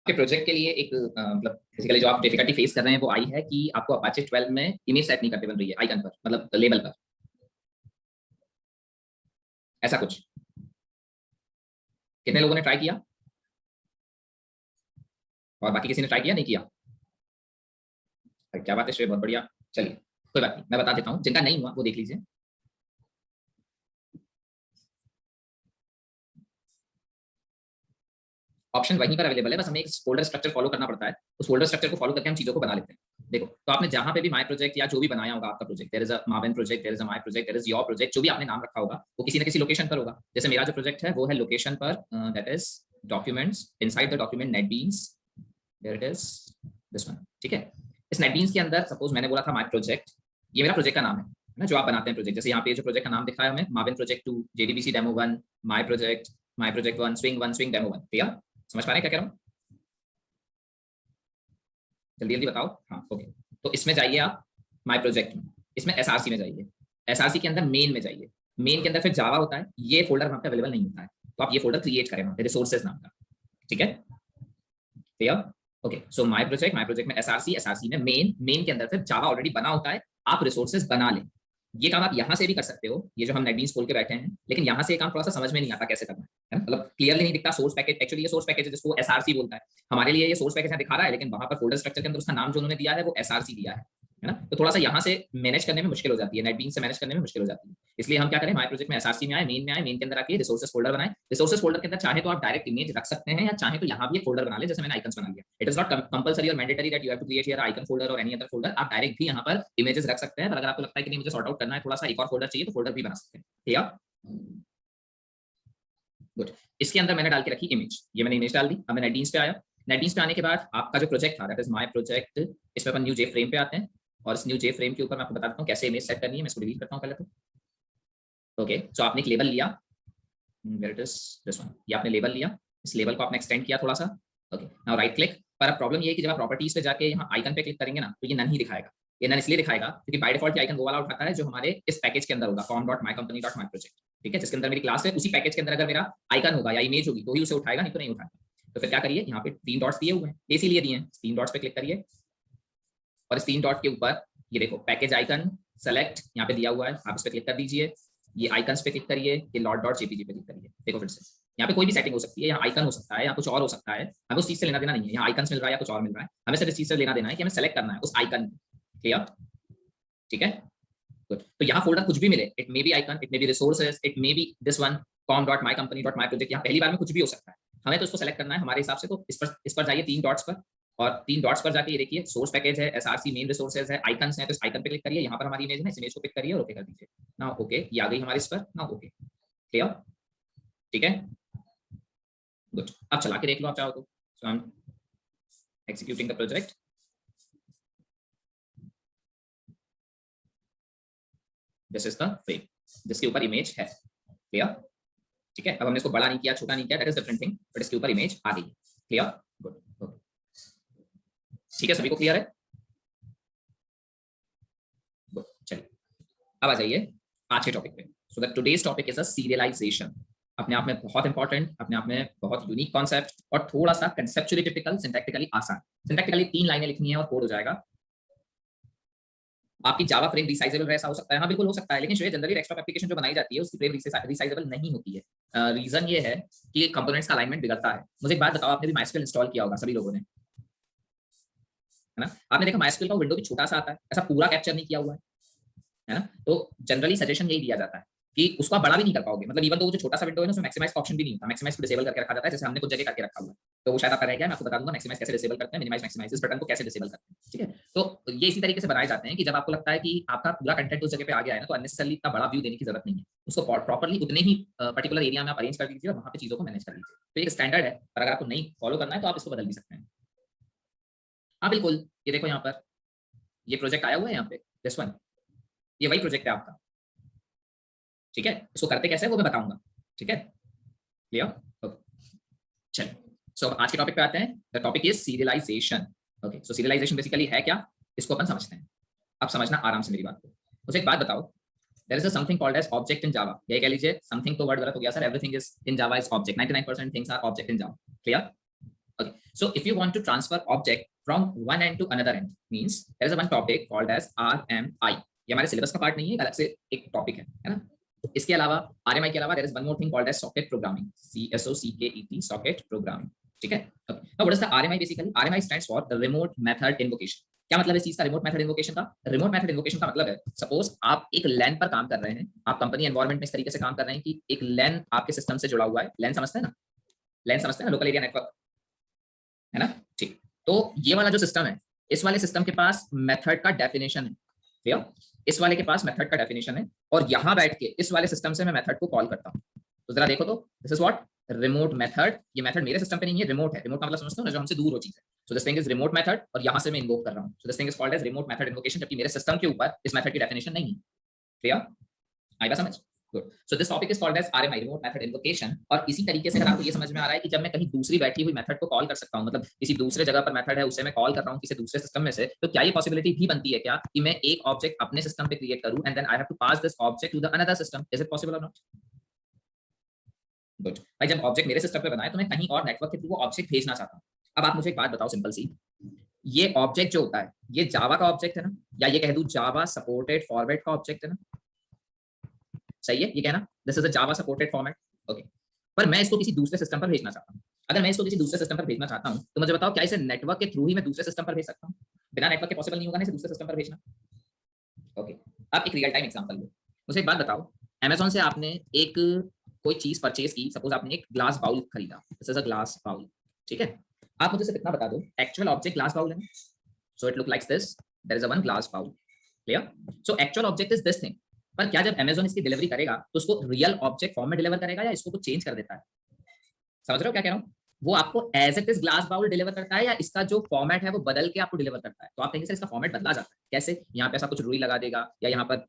आपके प्रोजेक्ट के लिए एक मतलब बेसिकली जो आप डिफिकल्टी फेस कर रहे हैं वो आई है कि आपको अपाचे 12 में इमेज सेट नहीं करते बन रही है आइकन पर, मतलब लेबल पर, ऐसा कुछ। कितने लोगों ने ट्राई किया और बाकी किसी ने ट्राई किया नहीं किया? क्या बात है श्रेय, बहुत बढ़िया। चलिए कोई बात नहीं, मैं बता देता हूँ, जिनका नहीं हुआ वो देख लीजिए। ऑप्शन वहीं पर अवेलेबल है, बस हमें एक फोल्डर स्ट्रक्चर फॉलो करना पड़ता है। उस फोल्डर स्ट्रक्चर को फॉलो करके हम चीजों को बना लेते हैं। देखो, तो आपने जहां पे भी माय प्रोजेक्ट या जो भी बनाया होगा आपका project, there is a Marvin project, there is a my project, there is your project, जो भी आपने नाम रखा होगा वो किसी न किसी लोकेशन पर होगा। जैसे मेरा जो प्रोजेक्ट है वो है लोकेशन पर, that is documents, inside the document NetBeans, there it is this one. ठीक है, इस नेटबीन्स के अंदर सपोज मैंने बोला था माय प्रोजेक्ट, ये मेरा प्रोजेक्ट का नाम है ना, जो आप बनाते हैं प्रोजेक्ट। जैसे यहाँ पे जो प्रोजेक्ट का नाम दिखा है हमें, Marvin project 2, JDBC demo 1, my project, my project 1, swing demo 1। ठीक है, समझ पा रहे हैं क्या कह रहा हूँ? जल्दी जल्दी बताओ। हाँ ओके, तो इसमें जाइए आप माय प्रोजेक्ट में, इसमें एसआरसी में जाइए, एसआरसी के अंदर मेन में जाइए, मेन के अंदर फिर जावा होता है, ये फोल्डर वहां पे अवेलेबल नहीं होता है, तो आप ये फोल्डर क्रिएट करें वहां पे रिसोर्सेज नाम का। ठीक है, clear? Okay, so my project में एसआरसी, एसआरसी में मेन के अंदर फिर जावा ऑलरेडी बना होता है, आप रिसोर्सेज बना लें। ये काम आप यहाँ से भी कर सकते हो, ये जो हम नेटबीन्स खोल के बैठे हैं, लेकिन यहाँ से ये काम थोड़ा सा समझ में नहीं आता कैसे करना है, मतलब क्लियरली नहीं दिखता सोर्स पैकेज। एक्चुअली ये सोर्स पैकेज है जिसको एसआरसी बोलता है, हमारे लिए ये सोर्स पैकेज दिखा रहा है, लेकिन वहां पर फोल्डर स्ट्रक्चर के अंदर उसका नाम जो उन्होंने दिया है वो एसआरसी दिया है ना। तो थोड़ा सा यहाँ से मैनेज करने में मुश्किल हो जाती है, नेटबीन्स से मैनेज करने में मुश्किल हो जाती है। इसलिए हम क्या करें, माय प्रोजेक्ट में एसआरसी में आए, मेन के अंदर आके रिसोर्सेज फोल्डर बनाए। रिसोर्सेज फोल्डर के अंदर चाहे तो आप डायरेक्ट इमेज रख सकते हैं, या चाहे तो यहाँ भी एक फोल्डर बना ले, जैसे मैंने आइकन्स बना लिया। इट इज नॉट कंपल्सरी और mandatory that you have to create here icon folder और एनी अदर फोल्डर। आप डायरेक्ट भी यहाँ पर इमेजेस रख सकते हैं, पर अगर आपको लगता है कि नहीं मुझे सॉर्ट आउट करना है, थोड़ा सा एक और फोल्डर चाहिए, तो फोल्डर भी बना सकते हैं। ठीक है, गुड। इसके अंदर मैंने डाल के रखी इमेज, ये मैंने इमेज डाल दी। अब मैं नेटबीन्स पे आया, नेटबीन्स पे आने के बाद आपका जो प्रोजेक्ट था दैट इज माय प्रोजेक्ट, इस पे अपन न्यू जे फ्रेम पे आते हैं, और इस न्यू जे फ्रेम के ऊपर मैं आपको बताता हूँ कैसे इमेज सेट करनी है। मैं इसको डिलीट करता हूँ पहले तो। ओके, सो आपने एक लेबल लिया, where it is this one, ये आपने लेबल लिया, इस लेबल को आपने एक्सटेंड किया थोड़ा सा। Okay, now right click. पर अब प्रॉब्लम ये है कि जब आप प्रॉपर्टीज पे जाके यहाँ आइकन पे क्लिक करेंगे ना, तो ये नन ही दिखाएगा। ये नन इसलिए दिखाएगा क्योंकि बाय डिफॉल्ट ये आइकन वो वाला उठाता है जो हमारे इस पैकेज के अंदर होगा, com.mycompany.myproject। ठीक है, जिसके अंदर मेरी क्लास है, उसी पैकेज के अंदर अगर मेरा आइकन होगा या इमेज होगी तो ही उसे उठाएगा, नहीं तो नहीं उठाएगा। तो फिर क्या करिए, यहाँ पे 3 डॉट्स दिए हुए हैं, इसीलिए दिए हैं, 3 डॉट्स पे क्लिक करिए, और इस 3 डॉट के ऊपर ये देखो पैकेज आइकन सेलेक्ट यहाँ पे दिया हुआ है, आप इस पे क्लिक कर दीजिए। ये आइकन्स पे क्लिक करिए, ये lord.jpg पे क्लिक करिए। देखो फिर से यहाँ पे कोई भी सेटिंग हो सकती है, यहाँ आइकन हो सकता है या कुछ और हो सकता है, हमें उस चीज से लेना देना नहीं है। यहाँ आइकन्स मिल रहा है या कुछ और मिल रहा है, हमें सिर्फ इस चीज से लेना देना है कि हमें सेलेक्ट करना है उस आइकन। क्लियर? ठीक है, गुड। तो यहाँ फोल्डर कुछ भी मिले, it may be icon, it may be resources, it may be this one com.mycompany.myproject, यहाँ पहली बार में कुछ भी हो सकता है। हमें तो इसको सेलेक्ट करना है हमारे हिसाब से, तो इस पर जाइए 3 डॉट्स पर, और 3 डॉट्स पर जाके ये देखिए सोर्स पैकेज है, एसआरसी मेन रिसोर्सेज है, आइकन्स है, तो इस आइकन पे क्लिक करिए। यहाँ पर हमारी इमेज है ना, इस इमेज को पिक करिए और ओके कर दीजिए। ना ओके, ये आ गई हमारे इस पर ना, ओके क्लियर? ठीक है, गुड। अब चला के देख लो आप चाहो तो। So I am executing the project. This is the frame जिसके ऊपर इमेज है। क्लियर? ठीक है, अब हमने इसको बड़ा नहीं किया, छोटा नहीं किया, that is different thing, but इसके ऊपर इमेज आ गई। क्लियर? Good, okay. ठीक है, सभी को क्लियर है? गुड, चलिए अब आ जाइए आज के टॉपिक पे। So that today's topic is a serialisation. अपने आप में बहुत इंपॉर्टेंट, अपने आप में बहुत यूनिक कॉन्सेप्ट, और थोड़ा सा कंसेप्चुअली टिपिकल, सिंटैक्टिकली आसान। सिंटैक्टिकली 3 लाइनें लिखनी है और कोड हो जाएगा। आपकी जावा फ्रेम रिसाइजेबल ऐसा हो सकता है, हाँ बिल्कुल हो सकता है, लेकिन शायद जनरली डेस्कटॉप एप्लीकेशन जो बनाई जाती है उसकी फ्रेम रिसाइजेबल नहीं होती है। रीजन ये है कि कंपोनेंट्स का अलाइनमेंट बिगड़ता है। मुझे एक बात बताओ, आपने भी माइस्क्वेल इंस्टॉल किया होगा सभी लोगों ने, है ना? आपने देखा माइस्क्वेल का विंडो भी छोटा सा आता है, ऐसा पूरा कैप्चर नहीं किया हुआ है ना? तो जनरली सजेशन यही दिया जाता है कि उसको आप बड़ा भी नहीं कर पाओगे, मतलब इवन तो वो जो छोटा सा विंडो है ना, उसमें मैक्सिमाइज का ऑप्शन भी नहीं होता, मैक्सिमाइज को डिसेबल करके रखा जाता है, जैसे हमने कुछ जगह करके रखा हुआ है। तो वो शायद आपका रह गया, मैं आपको बता दूंगा मैक्सिमाइज कैसे डिसेबल करते हैं, मिनिमाइज मैक्सिमाइज इस बटन को कैसे डिसेबल करते हैं। ठीक है, तो ये इसी तरीके से बनाए जाते हैं कि जब आपको लगता है कि आपका पूरा कंटेंट उस जगह पे आ गया है ना, तो अननेसेसरली इतना बड़ा व्यू देने की जरूरत नहीं है, उसको प्रॉपर्ली उतने ही पर्टिकुलर एरिया में आप अरेंज कर दीजिए और वहां पे चीजों को मैनेज कर लीजिए। तो एक स्टैंडर्ड है, और अगर आपको नहीं फॉलो करना है तो आप इसको बदल भी सकते हैं। हाँ बिल्कुल, ये देखो यहाँ पर ये प्रोजेक्ट आया हुआ है यहाँ पे, दिस वन, ये वही प्रोजेक्ट है आपका। ठीक है, इसको करते कैसे है वो मैं बताऊंगा। ठीक है, क्लियर? ओके, चलिए सो आज के टॉपिक पे आते हैं। The topic is serialisation. Okay, so serialisation basically है क्या, इसको अपन समझते हैं। आप समझना आराम से मेरी बात को। मुझे एक बात बताओ, there is a something called as object in Java. ये कह लीजिए समथिंग तो वर्ड गलत हो गया sir, everything is in Java is object, 99% things are object in Java. Clear? Okay, so if you want to transfer object from one end to another end, means there is a one topic called as RMI. ये हमारे syllabus का part नहीं है, अलग से एक topic है ना। इसके अलावा RMI के अलावा there is one more thing called as socket programming, SOCKET, socket programming. ठीक है। Okay. Now what is the RMI basically? RMI stands for the remote method invocation. क्या मतलब है इस चीज का, रिमोट मेथड इन्वोकेशन का? रिमोट मेथड इन्वोकेशन का मतलब है, सपोज आप एक लैन पर काम कर रहे हैं, आप कंपनी एनवायरनमेंट में इस तरीके से काम कर रहे हैं कि एक लैन आपके सिस्टम से जुड़ा हुआ है। लैन समझते हैं ना? लैन समझते हैं ना, लोकल एरिया नेटवर्क, है ना? ठीक, तो ये वाला जो सिस्टम है, इस वाले सिस्टम के पास मेथड का डेफिनेशन है, क्लियर? इस वाले के पास मेथड का डेफिनेशन है, और यहां बैठ के इस वाले सिस्टम से मैं मेथड को कॉल करता हूं। तो जरा देखो तो, this is what remote method. ये मेथड मेरे सिस्टम पे नहीं है, रिमोट है। रिमोट का मतलब समझते हो ना, जो हमसे दूर हो चीज है। So this thing is remote method, और यहां से मैं इन्वोक कर रहा हूं। So this thing is called as remote method invocation, जबकि मेरे सिस्टम के ऊपर इस मेथड की डेफिनेशन नहीं है। क्लियर? आई बात समझ? Good. So this topic is called as RMI, remote method invocation. और इसी तरीके से अगर आपको ये समझ में आ रहा है कि जब मैं कहीं दूसरी बैठी हुई मेथड को कॉल कर सकता हूं, मतलब किसी दूसरे जगह पर मेथड है उसे मैं कॉल कर रहा हूं किसी दूसरे सिस्टम में से, तो क्या ये पॉसिबिलिटी भी बनती है क्या कि मैं एक ऑब्जेक्ट अपने सिस्टम पे क्रिएट करूं and then I have to pass this object to the another system? Is it possible और नॉट? गुड भाई, जब ऑब्जेक्ट मेरे सिस्टम पे बना है तो मैं कहीं और नेटवर्क के थ्रू वो ऑब्जेक्ट भेजना चाहता हूं। अब आप मुझे एक बात बताओ सिंपल सी, ये ऑब्जेक्ट जो होता है ये जावा का ऑब्जेक्ट है ना, या ये कह दूं जावा सपोर्टेड फॉर्मेट का ऑब्जेक्ट है ना? सही है ये कहना, this is a Java supported format. Okay, पर मैं इसको किसी दूसरे सिस्टम पर भेजना चाहता हूं। अगर मैं इसको किसी दूसरे सिस्टम पर भेजना चाहता हूं तो मुझे बताओ, क्या इसे नेटवर्क के थ्रू ही मैं दूसरे सिस्टम पर भेज सकता हूं? बिना नेटवर्क के पॉसिबल नहीं होगा ना इसे दूसरे सिस्टम पर भेजना। ओके, अब एक रियल टाइम एग्जांपल लो। मुझे एक बात बताओ, अमेज़न से आपने एक कोई चीज परचेज की, सपोज आपने एक ग्लास बाउल खरीदा, this is a glass bowl, ठीक है? आप मुझे सिर्फ इतना बता दो, एक्चुअल ऑब्जेक्ट ग्लास बाउल है, so it look likes this, there is a one glass bowl, clear? So actual object is this thing. पर क्या जब अमेज़न इसकी डिलीवरी करेगा तो उसको रियल ऑब्जेक्ट फॉर्म में डिलीवर करेगा या इसको कुछ चेंज कर देता है? समझ रहे हो क्या कह रहा हूँ? वो आपको as it is glass bowl deliver करता है या इसका जो फॉर्मेट है वो बदल के आपको डिलीवर करता है? तो आप कहेंगे सर इसका फॉर्मेट बदला जाता है, कैसे? यहाँ पे ऐसा कुछ रुई लगा देगा, या यहाँ पर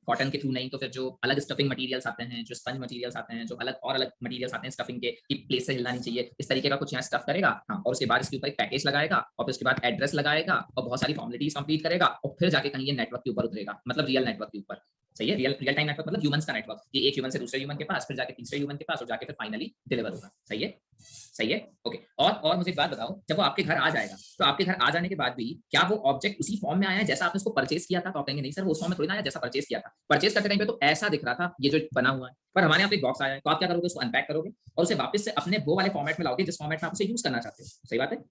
कॉटन के थ्रू नहीं तो फिर जो अलग स्टफिंग मटेरियल्स आते हैं, जो स्पंज मटेरियल्स आते हैं, जो अलग और अलग मटेरियल्स आते हैं स्टफिंग के, कि प्लेस से हिलना नहीं चाहिए, इस तरीके का कुछ यहाँ स्टफ करेगा। हाँ, और उसके बाद इसके ऊपर एक पैकेज लगाएगा, और फिर उसके बाद एड्रेस लगाएगा, और बहुत सारी फॉर्मेलिटीज कंप्लीट करेगा, और फिर जाके कहीं ये नेटवर्क के ऊपर उतरेगा, मतलब रियल नेटवर्क के ऊपर। सही है, रियल टाइम नेटवर्क मतलब ह्यूमंस का नेटवर्क, कि एक ह्यूमन से दूसरे ह्यूमन के पास, फिर जाके तीसरे ह्यूमन के पास, और जाके फिर फाइनली डिलीवर होगा। सही है, सही है। ओके, और मुझे एक बात बताओ, जब वो आपके घर आ जाएगा तो आपके घर आ जाने के बाद भी क्या वो ऑब्जेक्ट उसी फॉर्म में आया है जैसा आपने उसको परचेज किया था? तो आप कहेंगे नहीं सर, वो उस फॉर्म में थोड़ी ना आया जैसा परचेज किया था। परचेज करते टाइम पे तो ऐसा दिख रहा था ये जो बना हुआ है, पर हमारे यहाँ पे एक बॉक्स आया है, तो आप क्या करोगे? उसको अनपैक करोगे और उसे वापस से अपने वो वाले फॉर्मेट में लाओगे जिस फॉर्मेट में आप उसे यूज करना चाहते हो। सही बात है,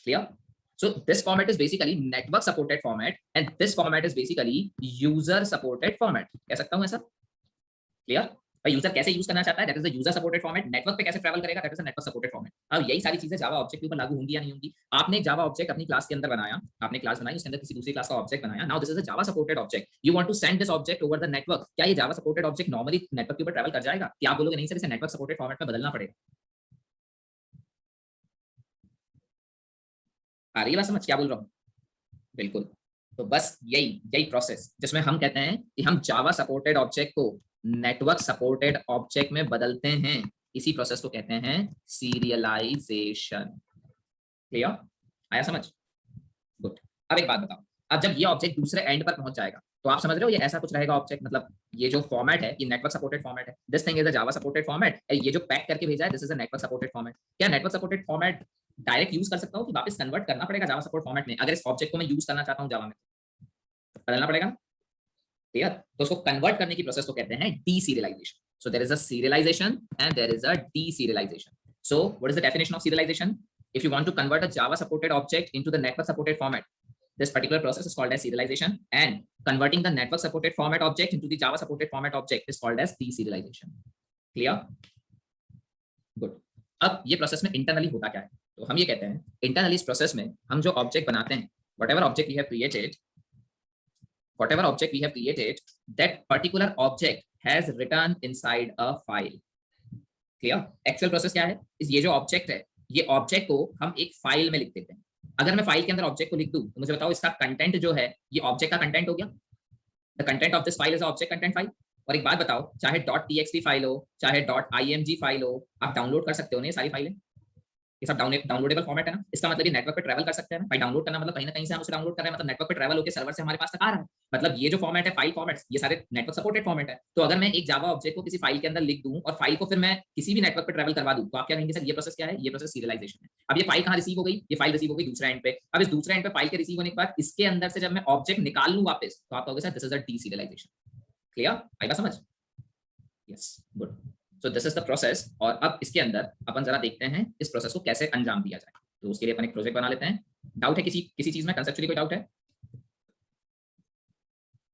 clear? So this format is basically network supported format and this format is basically user supported format. कह सकता हूं ऐसा? क्लियर? भाई यूजर कैसे यूज करना चाहता है, that is the user supported format. Network पे कैसे ट्रैवल करेगा, that is the network supported format. अब यही सारी चीजें जावा ऑब्जेक्ट के ऊपर लागू होंगी या नहीं होंगी? आपने एक जावा ऑब्जेक्ट अपनी क्लास के अंदर बनाया, आपने क्लास बनाई, उसके अंदर किसी दूसरी क्लास का ऑब्जेक्ट बनाया। Now this is a Java supported object, you want to send this object over the network. क्या ये Java supported object normally network के ऊपर ट्रैवल कर जाएगा? क्या आप बोलोगे नहीं सर इसे नेटवर्क सपोर्टेड फॉर्मेट में बदलना पड़ेगा? आ रही है बात समझ क्या बोल रहा हूँ? बिल्कुल। तो बस यही यही प्रोसेस जिसमें हम कहते हैं कि हम जावा सपोर्टेड ऑब्जेक्ट को नेटवर्क सपोर्टेड ऑब्जेक्ट में बदलते हैं, इसी प्रोसेस को कहते हैं सीरियलाइजेशन। क्लियर? आया समझ? गुड। अब एक बात बताओ, अब जब ये ऑब्जेक्ट दूसरे एंड पर पहुंच जाएगा तो आप समझ रहे हो ये ऐसा कुछ रहेगा ऑब्जेक्ट, मतलब ये जो फॉर्मेट है ये नेटवर्क सपोर्टेड फॉर्मेट है। This thing is a Java supported format. ये जो पैक करके भेजा है this is a network supported format. क्या network supported format direct use कर सकता हूँ कि वापस कन्वर्ट करना पड़ेगा जावा सपोर्ट फॉर्मेट में? अगर इस ऑब्जेक्ट को मैं यूज करना चाहता हूँ जावा में, बदलना पड़ेगा, क्लियर? तो उसको कन्वर्ट करने की प्रोसेस को कहते हैं deserialization. So there is a serialization and there is a deserialization. So what is the definition of serialization? If you want to convert a Java supported object into the network supported format, this particular process is called as serialization, and converting the network supported format object into the Java supported format object is called as deserialization. Clear? Good. अब ये process में internally होता क्या है? तो हम ये कहते हैं इंटरनली इस प्रोसेस में हम जो ऑब्जेक्ट बनाते हैं, whatever object we have created, that particular object has written inside a file. Clear? Actual process क्या है? ये जो ऑब्जेक्ट है ये ऑब्जेक्ट को हम एक फाइल में लिख देते हैं। अगर मैं फाइल के अंदर ऑब्जेक्ट को लिख दूं तो मुझे बताओ इसका कंटेंट जो है ये ऑब्जेक्ट का कंटेंट हो गया। The content of this file is object content file. और एक बात बताओ, चाहे .txt फाइल हो चाहे .img फाइल हो, आप डाउनलोड कर सकते हो ना ये सारी फाइलें? ये सब डाउनलोडेबल फॉर्मेट है ना, इसका मतलब ये नेटवर्क पे ट्रैवल कर सकते हैं ना भाई। डाउनलोड करना मतलब कहीं ना कहीं से हम उसे डाउनलोड कर रहे हैं, मतलब नेटवर्क पे ट्रैवल होकर सर्वर से हमारे पास तक आ रहा है। मतलब ये जो फॉर्मेट है फाइल फॉर्मेट्स, ये सारे नेटवर्क सपोर्टेड फॉर्मेट है। तो अगर मैं एक जावा ऑब्जेक्ट को किसी फाइल के अंदर लिख दूं और फाइल को फिर मैं किसी भी नेटवर्क पे ट्रैवल करवा दूं, तो आप क्या कहेंगे सर ये प्रोसेस क्या है? ये प्रोसेस सीरियलाइजेशन है। अब ये फाइल कहां रिसीव हो गई? ये फाइल रिसीव हो गई दूसरे एंड पे। अब इस दूसरे एंड पे फाइल के रिसीव होने के बाद इसके अंदर से जब मैं ऑब्जेक्ट निकाल लूं वापस, तो आप कहोगे sir this is a deserialization. Clear? आई बात समझ? Yes, good. So this is the process. और अब इसके अंदर अपन जरा देखते हैं इस प्रोसेस को कैसे अंजाम दिया जाए। तो उसके लिए अपन एक प्रोजेक्ट बना लेते हैं। डाउट है किसी किसी चीज में? कंसेप्चुअली कोई डाउट है?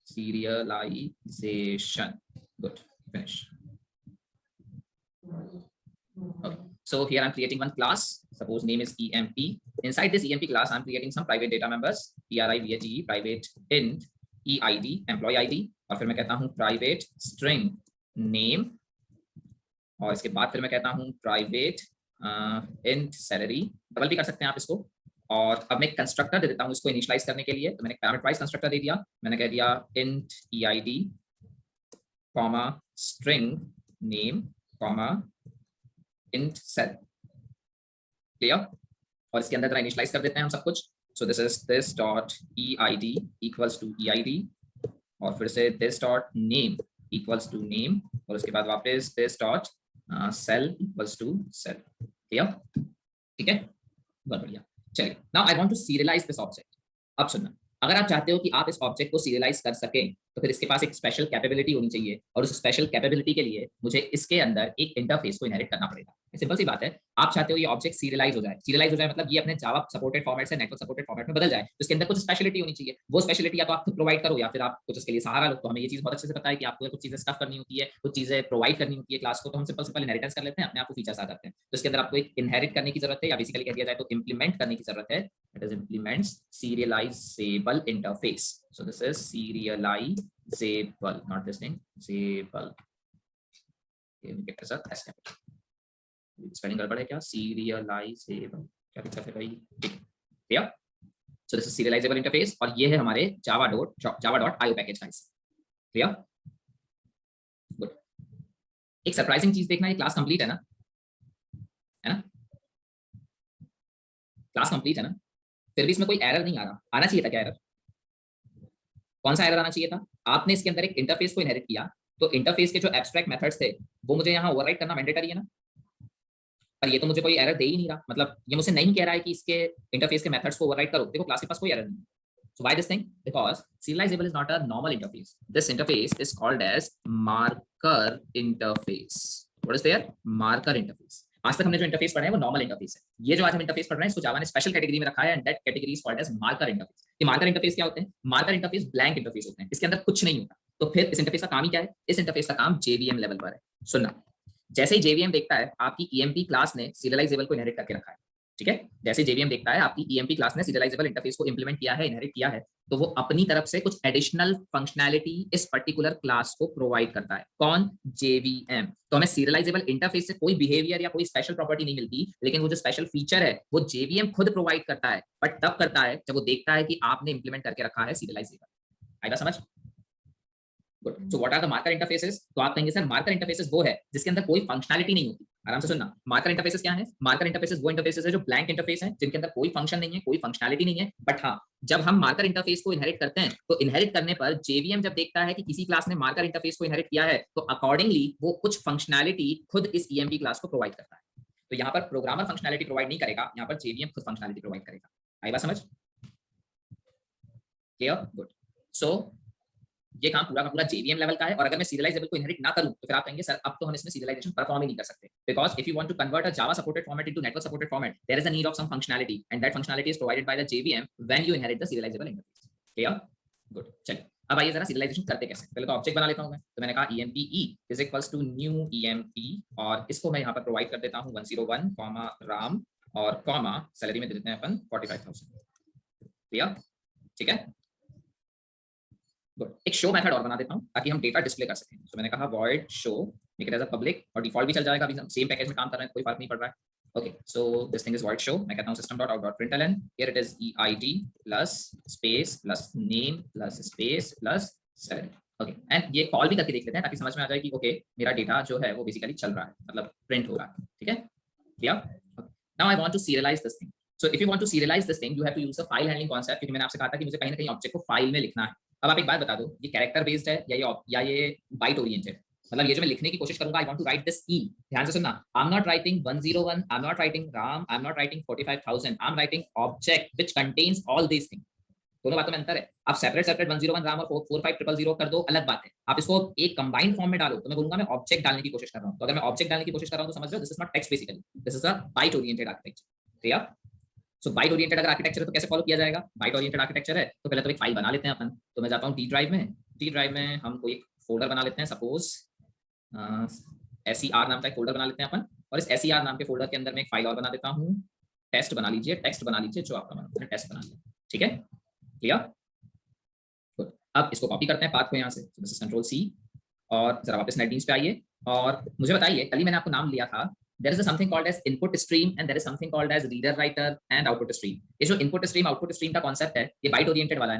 serialization, good, finish. Okay, so here I'm creating one class, suppose name is emp. Inside this emp class I'm creating some private data members, private private int eid employee id, और फिर मैं कहता हूँ private string name, और इसके बाद फिर मैं कहता हूँ private int salary, डबल भी कर सकते हैं आप इसको। और अब मैं एक कंस्ट्रक्टर दे देता हूँ इसको इनिशियलाइज करने के लिए। तो मैंने पैरामीटराइज कंस्ट्रक्टर दे दिया। मैंने कह दिया int eid comma string name comma int cell। Clear? और इसके अंदर जरा इनिशियलाइज कर देते हैं हम सब कुछ। So this is this dot eid equals to eid, और फिर से this dot name equals to name, और उसके बाद वापस this dot sal equals to sal. Clear? ठीक है, बहुत बढ़िया। चलिए, now I want to serialize this object. अब सुनना, अगर आप चाहते हो कि आप इस ऑब्जेक्ट को सीरियलाइज कर सकें, तो फिर इसके पास एक स्पेशल कैपेबिलिटी होनी चाहिए, और उस स्पेशल कैपेबिलिटी के लिए मुझे इसके अंदर एक इंटरफेस को इनहेरिट करना पड़ेगा। सिंपल सी बात है, आप चाहते हो ये ऑब्जेक्ट सीरियलाइज हो जाए। सीरियलाइज हो जाए मतलब ये अपने जावा सपोर्टेड फॉर्मेट से नेटवर्क सपोर्टेड फॉर्मेट में बदल जाए, तो इसके अंदर कुछ स्पेशलिटी होनी चाहिए। वो स्पेशलिटी या तो आप खुद प्रोवाइड करो, या फिर आप कुछ इसके लिए सहारा लो। तो हमें ये चीज बहुत अच्छे से पता है कि आपको कुछ चीजें स्टफ करनी होती है, कुछ चीजें प्रोवाइड करनी होती है क्लास को, तो हम सिंपल सिंपल इनहेरिटेंस कर लेते हैं, अपने आप को फीचर्स आ जाते हैं। तो इसके अंदर आपको एक इनहेरिट करने की जरूरत है, या बेसिकली कह दिया जाए तो इंप्लीमेंट करने की जरूरत है। That is implements serializable interface. So this is serializable, not this thing, zable. Spelling गड़बड़ है क्या? serializable क्या दिक्कत है भाई? ठीक है, so this is serializable interface, और ये है हमारे java.io पैकेज का हिस्सा। क्लियर? गुड। एक सरप्राइजिंग चीज देखना, ये क्लास कंप्लीट है ना? है ना? क्लास कंप्लीट है ना? फिर भी इसमें कोई एरर नहीं आ रहा। आना चाहिए था क्या एरर? कौन सा एरर आना चाहिए था? आपने इसके अंदर एक इंटरफेस को इनहेरिट किया, तो इंटरफेस के जो एब्स्ट्रैक्ट मेथड्स थे वो मुझे यहाँ ओवरराइट करना मैंडेटरी है ना? पर ये तो मुझे कोई एरर दे ही नहीं रहा। मतलब ये मुझसे नहीं कह रहा है कि इसके इंटरफेस के मेथड्स को ओवरराइट करो। देखो क्लास के पास कोई एरर नहीं है। So why this thing? Because serializable is not a normal interface. This interface is called as marker interface. What is there? Marker interface. आज तक हमने जो इंटरफेस पढ़ा है वो नॉर्मल इंटरफेस है। ये जो आज हम इंटरफेस पढ़ रहे हैं इसको जावा ने स्पेशल कैटेगरी में रखा है, and that category is called as marker interface. ये मार्कर इंटरफेस क्या होते हैं? मार्कर इंटरफेस ब्लैंक इंटरफेस होते हैं, इसके अंदर कुछ नहीं होता। तो फिर इस इंटरफेस का काम ही क्या है? इस इंटरफेस का काम जेवीएम लेवल पर है। सुनना, जैसे ही जेवीएम देखता है आपकी ईएमपी क्लास ने सीरियलाइजेबल को इनहेरिट करके रखा है, ठीक है? जैसे जेवीएम देखता है आपकी ईएमपी क्लास ने सीरियलाइजेबल इंटरफेस को इंप्लीमेंट किया है, इनहेरिट किया है, तो वो अपनी तरफ से कुछ एडिशनल फंक्शनैलिटी इस पर्टिकुलर क्लास को प्रोवाइड करता है। कौन? जेवीएम। तो हमें सीरियलाइजेबल इंटरफेस से कोई बिहेवियर या कोई स्पेशल प्रॉपर्टी नहीं मिलती, लेकिन वो जो स्पेशल फीचर है वो जेवीएम खुद प्रोवाइड करता है, बट तब करता है जब वो देखता है कि आपने इंप्लीमेंट करके रखा है सीरियलाइजेबल। आएगा समझ? Good. So what are the marker interfaces? तो आप कहेंगे सर मार्कर इंटरफेसेस वो है जिसके अंदर कोई फंक्शनैलिटी नहीं होती। आराम से सुनना, मार्कर इंटरफेसेस क्या है? मार्कर इंटरफेसेस वो इंटरफेसेस है जो ब्लैंक इंटरफेस है, जिनके अंदर कोई फंक्शन नहीं है, कोई फंक्शनैलिटी नहीं है। बट हाँ, जब हम मार्कर इंटरफेस को इनहेरिट करते हैं, तो इनहेरिट करने पर जेवीएम जब देखता है कि किसी क्लास ने मार्कर इंटरफेस को इनहेरिट किया है, तो अकॉर्डिंगली वो कुछ फंक्शनैलिटी खुद इस ईएमपी क्लास को प्रोवाइड करता है। तो यहाँ पर प्रोग्रामर फंक्शनैलिटी प्रोवाइड नहीं करेगा, यहाँ पर जेवीएम खुद फंक्शनैलिटी प्रोवाइड करेगा। आई बात समझ? क्लियर? गुड। सो ये काम पूरा का पूरा जेवीएम लेवल का है, और अगर मैं सीरियलाइजेबल को इनहेरिट ना करूं तो फिर आप कहेंगे सर अब तो हम इसमें सीरियलाइजेशन परफॉर्म ही नहीं कर सकते, because if you want to convert a Java supported format into network supported format, there is a need of some functionality, and that functionality is provided by the JVM when you inherit the serializable interface. Clear? Good. चलिए, अब आइए जरा serialisation करते कैसे। पहले तो object बना लेता हूं मैं। तो मैंने कहा empe is equals to new emp, और इसको मैं यहाँ पर प्रोवाइड कर देता हूँ 101 राम, और कॉमा सैलरी में दे देते हैं अपन 45,000। क्लियर? ठीक है, एक शो मेथड और बना देता हूं ताकि हम डेटा डिस्प्ले कर सकें। तो मैंने कहा void show, make it as a public, और डिफॉल्ट भी चल जाएगा, अभी हम सेम पैकेज में काम कर रहे हैं, कोई फर्क नहीं पड़ रहा है। Okay, so this thing is void show। मैं कहता हूं system.out.println, here it is eid plus space plus name plus space plus salary। Okay, and ये कॉल भी करके देख लेते हैं ताकि समझ में आ जाए कि ओके मेरा डेटा जो है वो बेसिकली चल रहा है, मतलब प्रिंट हो रहा है। ठीक है, clear? Now I want to serialize this thing. So if you want to serialize this thing, you have to use the file handling concept, क्योंकि मैंने आपसे कहा था कि मुझे कहीं ना कहीं ऑब्जेक्ट को फाइल में लिखना है. अब आप एक बात बता दो, ये कैरेक्टर बेस्ड है या ये बाइट ओरिएंटेड? मतलब ये जो मैं लिखने की कोशिश करूंगा, I want to write this E. ध्यान से सुनना, I am not writing 101, I am not writing Ram, I am not writing 45,000, I am writing object which contains all these things. दोनों बातों में अंतर है. आप सेपरेट 101 राम और 45,000 कर दो, अलग बात है. आप इसको एक कंबाइंड फॉर्म में डालो, तो मैं बोलूंगा मैं ऑब्जेक्ट डालने की कोशिश कर रहा हूं. तो अगर मैं ऑब्जेक्ट डालने की कोशिश कर रहा हूं तो समझ लो this is not text, basically this is a byte oriented architecture. Clear? So byte oriented अगर आर्किटेक्चर है तो कैसे फॉलो किया जाएगा? बाइट ओरिएंटेड आर्किटेक्चर है तो पहले तो एक फाइल बना लेते हैं अपन. तो मैं जाता हूं डी ड्राइव में. डी ड्राइव में हम कोई एक फोल्डर बना लेते हैं, सपोज SER नाम का एक फोल्डर बना लेते हैं अपन. और इस SER नाम के फोल्डर के अंदर मैं एक फाइल और बना देता हूं. टेस्ट बना लीजिए, टेक्स्ट बना लीजिए, जो आपका मन है, टेस्ट बना लीजिए. ठीक है, क्लियर? अब इसको कॉपी करते हैं पाथ को यहाँ से. This is control C. और जरा वापस नेटबीन्स पे आइए और मुझे बताइए, कल ही मैंने आपको नाम लिया था, there is a something called as input stream and there is something called as reader writer and output stream. ये जो input stream output stream का कॉन्सेप्ट है, ये बाइट ओरिएंटेड वाला है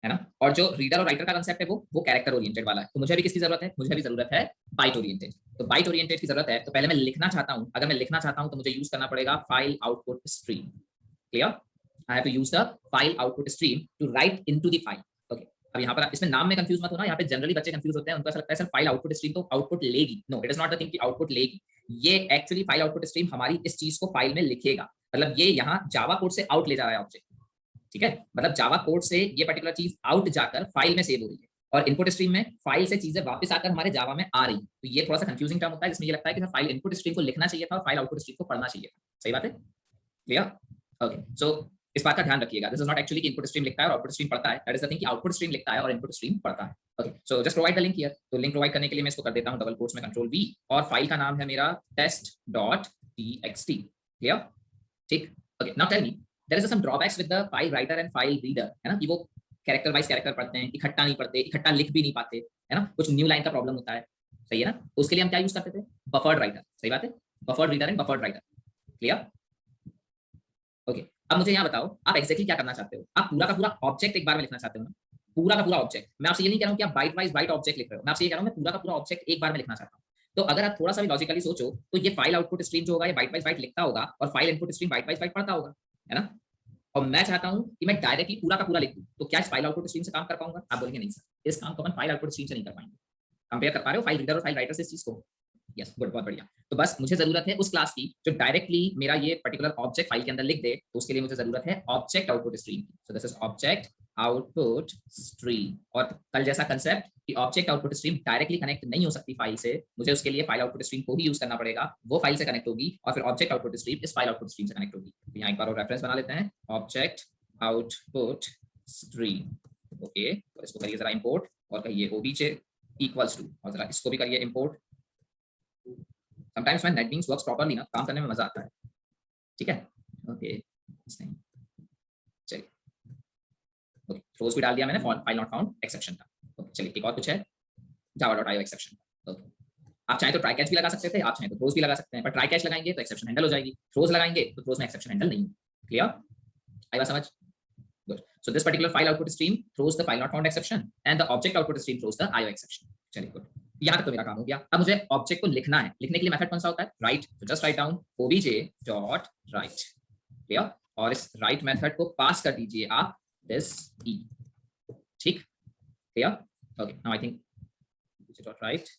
ना? और जो रीडर और राइटर का कांसेप्ट है वो कैरेक्टर ओरिएंटेड वाला है. तो मुझे भी किसकी जरूरत है? मुझे भी जरूरत है बाइट ओरिएंटेड. तो बाइट ओरिएंटेड की जरूरत है. तो पहले मैं लिखना चाहता हूं, अगर मैं लिखना चाहता हूं तो मुझे यूज करना पड़ेगा file output stream. Clear? I have to use the file output stream to write into the file. Okay, अब यहाँ पर इसमें नाम में कंफ्यूज मत होना. यहाँ पे जनरली बच्चे कंफ्यूज होते हैं, उनको ऐसा लगता है सर फाइल आउटपुट स्ट्रीम तो आउटपुट लेगी. No, it is not the thing कि आउटपुट लेगी. ये एक्चुअली फाइल आउटपुट स्ट्रीम हमारी इस चीज को फाइल में लिखेगा. मतलब ये यहाँ जावा कोड से आउट ले जा रहा है ऑब्जेक्ट. ठीक है, मतलब जावा कोड से ये पर्टिकुलर चीज आउट जाकर फाइल में सेव हो रही है और इनपुट स्ट्रीम में फाइल से चीजें वापस आकर हमारे जावा में आ रही. तो ये थोड़ा सा कंफ्यूजिंग टर्म होता है, जिसमें ये लगता है कि फाइल इनपुट स्ट्रीम को लिखना चाहिए था और फाइल आउटपुट स्ट्रीम को पढ़ना चाहिए था. सही बात है? क्लियर? ओके, सो इस बात का ध्यान रखिएगा. दिस इज नॉट एक्चुअली कि इनपुट स्ट्रीम लिखता है और आउटपुट स्ट्रीम पढ़ता है. दैट इज द थिंग कि आउटपुट स्ट्रीम लिखता है और इनपुट स्ट्रीम पढ़ता है. Okay, so just provide the link here. तो लिंक प्रोवाइड करने के लिए मैं इसको कर देता हूं डबल कोट्स में कंट्रोल V और फाइल का नाम है मेरा test.txt. क्लियर? ठीक. Okay, now tell me, there is some drawbacks with the file writer and file reader, है ना? कि वो कैरेक्टर वाइज कैरेक्टर पढ़ते हैं, इकट्ठा नहीं पढ़ते, इकट्ठा लिख भी नहीं पाते, है ना? कुछ न्यू लाइन का प्रॉब्लम होता है. सही है ना? तो उसके लिए हम क्या यूज करते थे? Buffered writer. सही बात है, buffered reader and buffered writer. Clear? Okay, अब मुझे यहाँ बताओ आप एक्जैक्टली क्या करना चाहते हो? आप पूरा का पूरा ऑब्जेक्ट एक बार में लिखना चाहते हो ना? पूरा का पूरा ऑब्जेक्ट. मैं आपसे ये नहीं कह रहा हूँ कि आप बाइट वाइज बाइट ऑब्जेक्ट लिख रहे हो. मैं आपसे ये कह रहा हूँ मैं पूरा का पूरा ऑब्जेक्ट एक बार में लिखना चाहता हूँ. तो अगर आप थोड़ा सा भी लॉजिकली सोचो तो ये फाइल आउटपुट स्ट्रीम जो होगा ये बाइट वाइज बाइट लिखता होगा और file input stream byte wise byte पढ़ता होगा, है ना? और मैं चाहता हूं कि मैं डायरेक्टली पूरा का पूरा लिख दूं. तो क्या इस फाइल आउटपुट स्ट्रीम से काम कर पाऊंगा? आप बोलेंगे नहीं सर, इस काम को अपन फाइल आउटपुट स्ट्रीम से नहीं कर पाएंगे. कंपेयर कर पा रहे हो फाइल रीडर और फाइल राइटर से इस चीज को? यस, गुड, बहुत बढ़िया. तो बस मुझे जरूरत है उस क्लास की जो डायरेक्टली मेरा ये पर्टिकुलर ऑब्जेक्ट फाइल के अंदर लिख दे. तो उसके लिए मुझे जरूरत है ऑब्जेक्ट आउटपुट स्ट्रीम की. सो this is object output stream. और कल जैसा कंसेप्ट कि object output stream directly connect नहीं हो सकती फाइल से, मुझे उसके लिए फाइल आउटपुट स्ट्रीम को ही यूज करना पड़ेगा. वो फाइल से कनेक्ट होगी और फिर ऑब्जेक्ट आउटपुट स्ट्रीम इस फाइल आउटपुट स्ट्रीम से कनेक्ट होगी. तो यहाँ एक बार और रेफरेंस बना लेते हैं, ऑब्जेक्ट आउटपुट स्ट्रीम. ओके, तो इसको करिए जरा इंपोर्ट और कहिए obj इक्वल्स टू, और जरा इसको भी करिए import. Sometimes when NetBeans works properly ना, काम करने में मजा आता है. ठीक है, ओके, चलिए. ओके, थ्रोज भी डाल दिया मैंने, फाइल नॉट फाउंड एक्सेप्शन का. ओके, चलिए एक और कुछ है, java.io एक्सेप्शन. ओके, आप चाहे तो ट्राई कैच भी लगा सकते थे, आप चाहे तो थ्रोज भी लगा सकते हैं, पर ट्राई कैच लगाएंगे तो एक्सेप्शन हैंडल हो जाएगी, थ्रोज लगाएंगे तो थ्रोज में एक्सेप्शन हैंडल नहीं. क्लियर? आई बात समझ? Good. So this particular file output stream throws the file not found exception and the object output stream throws the IO exception. चलिए गुड, यहाँ तक तो मेरा काम हो गया. अब मुझे ऑब्जेक्ट को लिखना है. लिखने के लिए मेथड कौन सा होता है? राइट. तो just write down obj.write. Clear? और इस राइट मेथड को पास कर दीजिए आप दिस e. ठीक? Clear? Okay, now I think obj.write.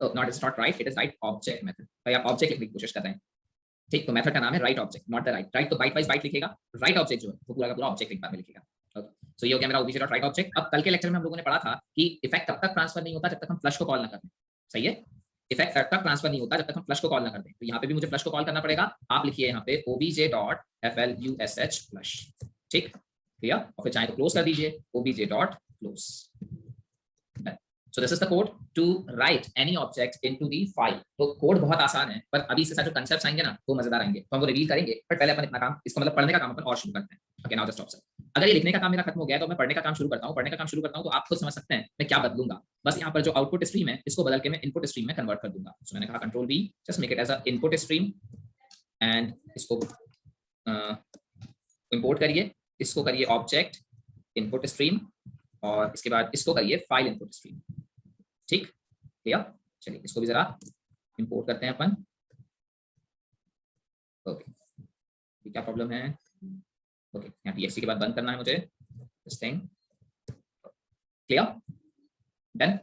Oh, not it's not right, it is write object method. तो आप ऑब्जेक्ट लिखने की कोशिश कर रहे हैं. ठीक, तो मेथड का नाम है right object, not the right. Right तो बाइट वाइज बाइट लिखेगा, राइट ऑब्जेक्ट जो है वो पूरा का पूरा ऑब्जेक्ट एक बार में लिखेगा. ओके, सो ये हो गया मेरा obj.write ऑब्जेक्ट. अब कल के लेक्चर में हम लोगों ने पढ़ा था कि इफेक्ट तब तक ट्रांसफर नहीं होता जब तक हम फ्लश को कॉल ना कर दें. सही है, इफेक्ट तब तक ट्रांसफर नहीं होता जब तक हम फ्लश को कॉल ना कर दें. तो यहाँ पे भी मुझे फ्लश को कॉल करना पड़ेगा. आप लिखिए यहाँ पे obj.flush फ्लश. ठीक, क्लियर? और फिर चाहे तो क्लोज कर दीजिए obj.close. So this is the code to write any object into the file. तो कोड बहुत आसान है, पर अभी इसके साथ जो कंसेप्ट्स आएंगे ना वो मजेदार आएंगे, तो हम वो रिवील करेंगे. पर पहले अपन इतना काम, इसको मतलब पढ़ने का काम अपन और शुरू करते हैं. Okay, now just stop sir. अगर ये लिखने का काम मेरा खत्म हो गया तो मैं पढ़ने का काम शुरू करता हूँ. पढ़ने का काम शुरू करता हूँ तो आप खुद समझ सकते हैं मैं क्या बदलूंगा. बस यहाँ पर जो आउटपुट स्ट्रीम है इसको बदल के मैं इनपुट स्ट्रीम में कन्वर्ट कर दूंगा. सो मैंने कहा control V, just make it as a input stream and इसको इंपोर्ट करिए. इसको करिए ऑब्जेक्ट इनपुट स्ट्रीम और इसके बाद इसको करिए फाइल इनपुट स्ट्रीम. ठीक, क्लियर? चलिए इसको भी जरा इंपोर्ट करते हैं अपन. ओके, क्या प्रॉब्लम है? ओके, यहाँ txt के बाद बंद करना है मुझे दिस थिंग। क्लियर? डन।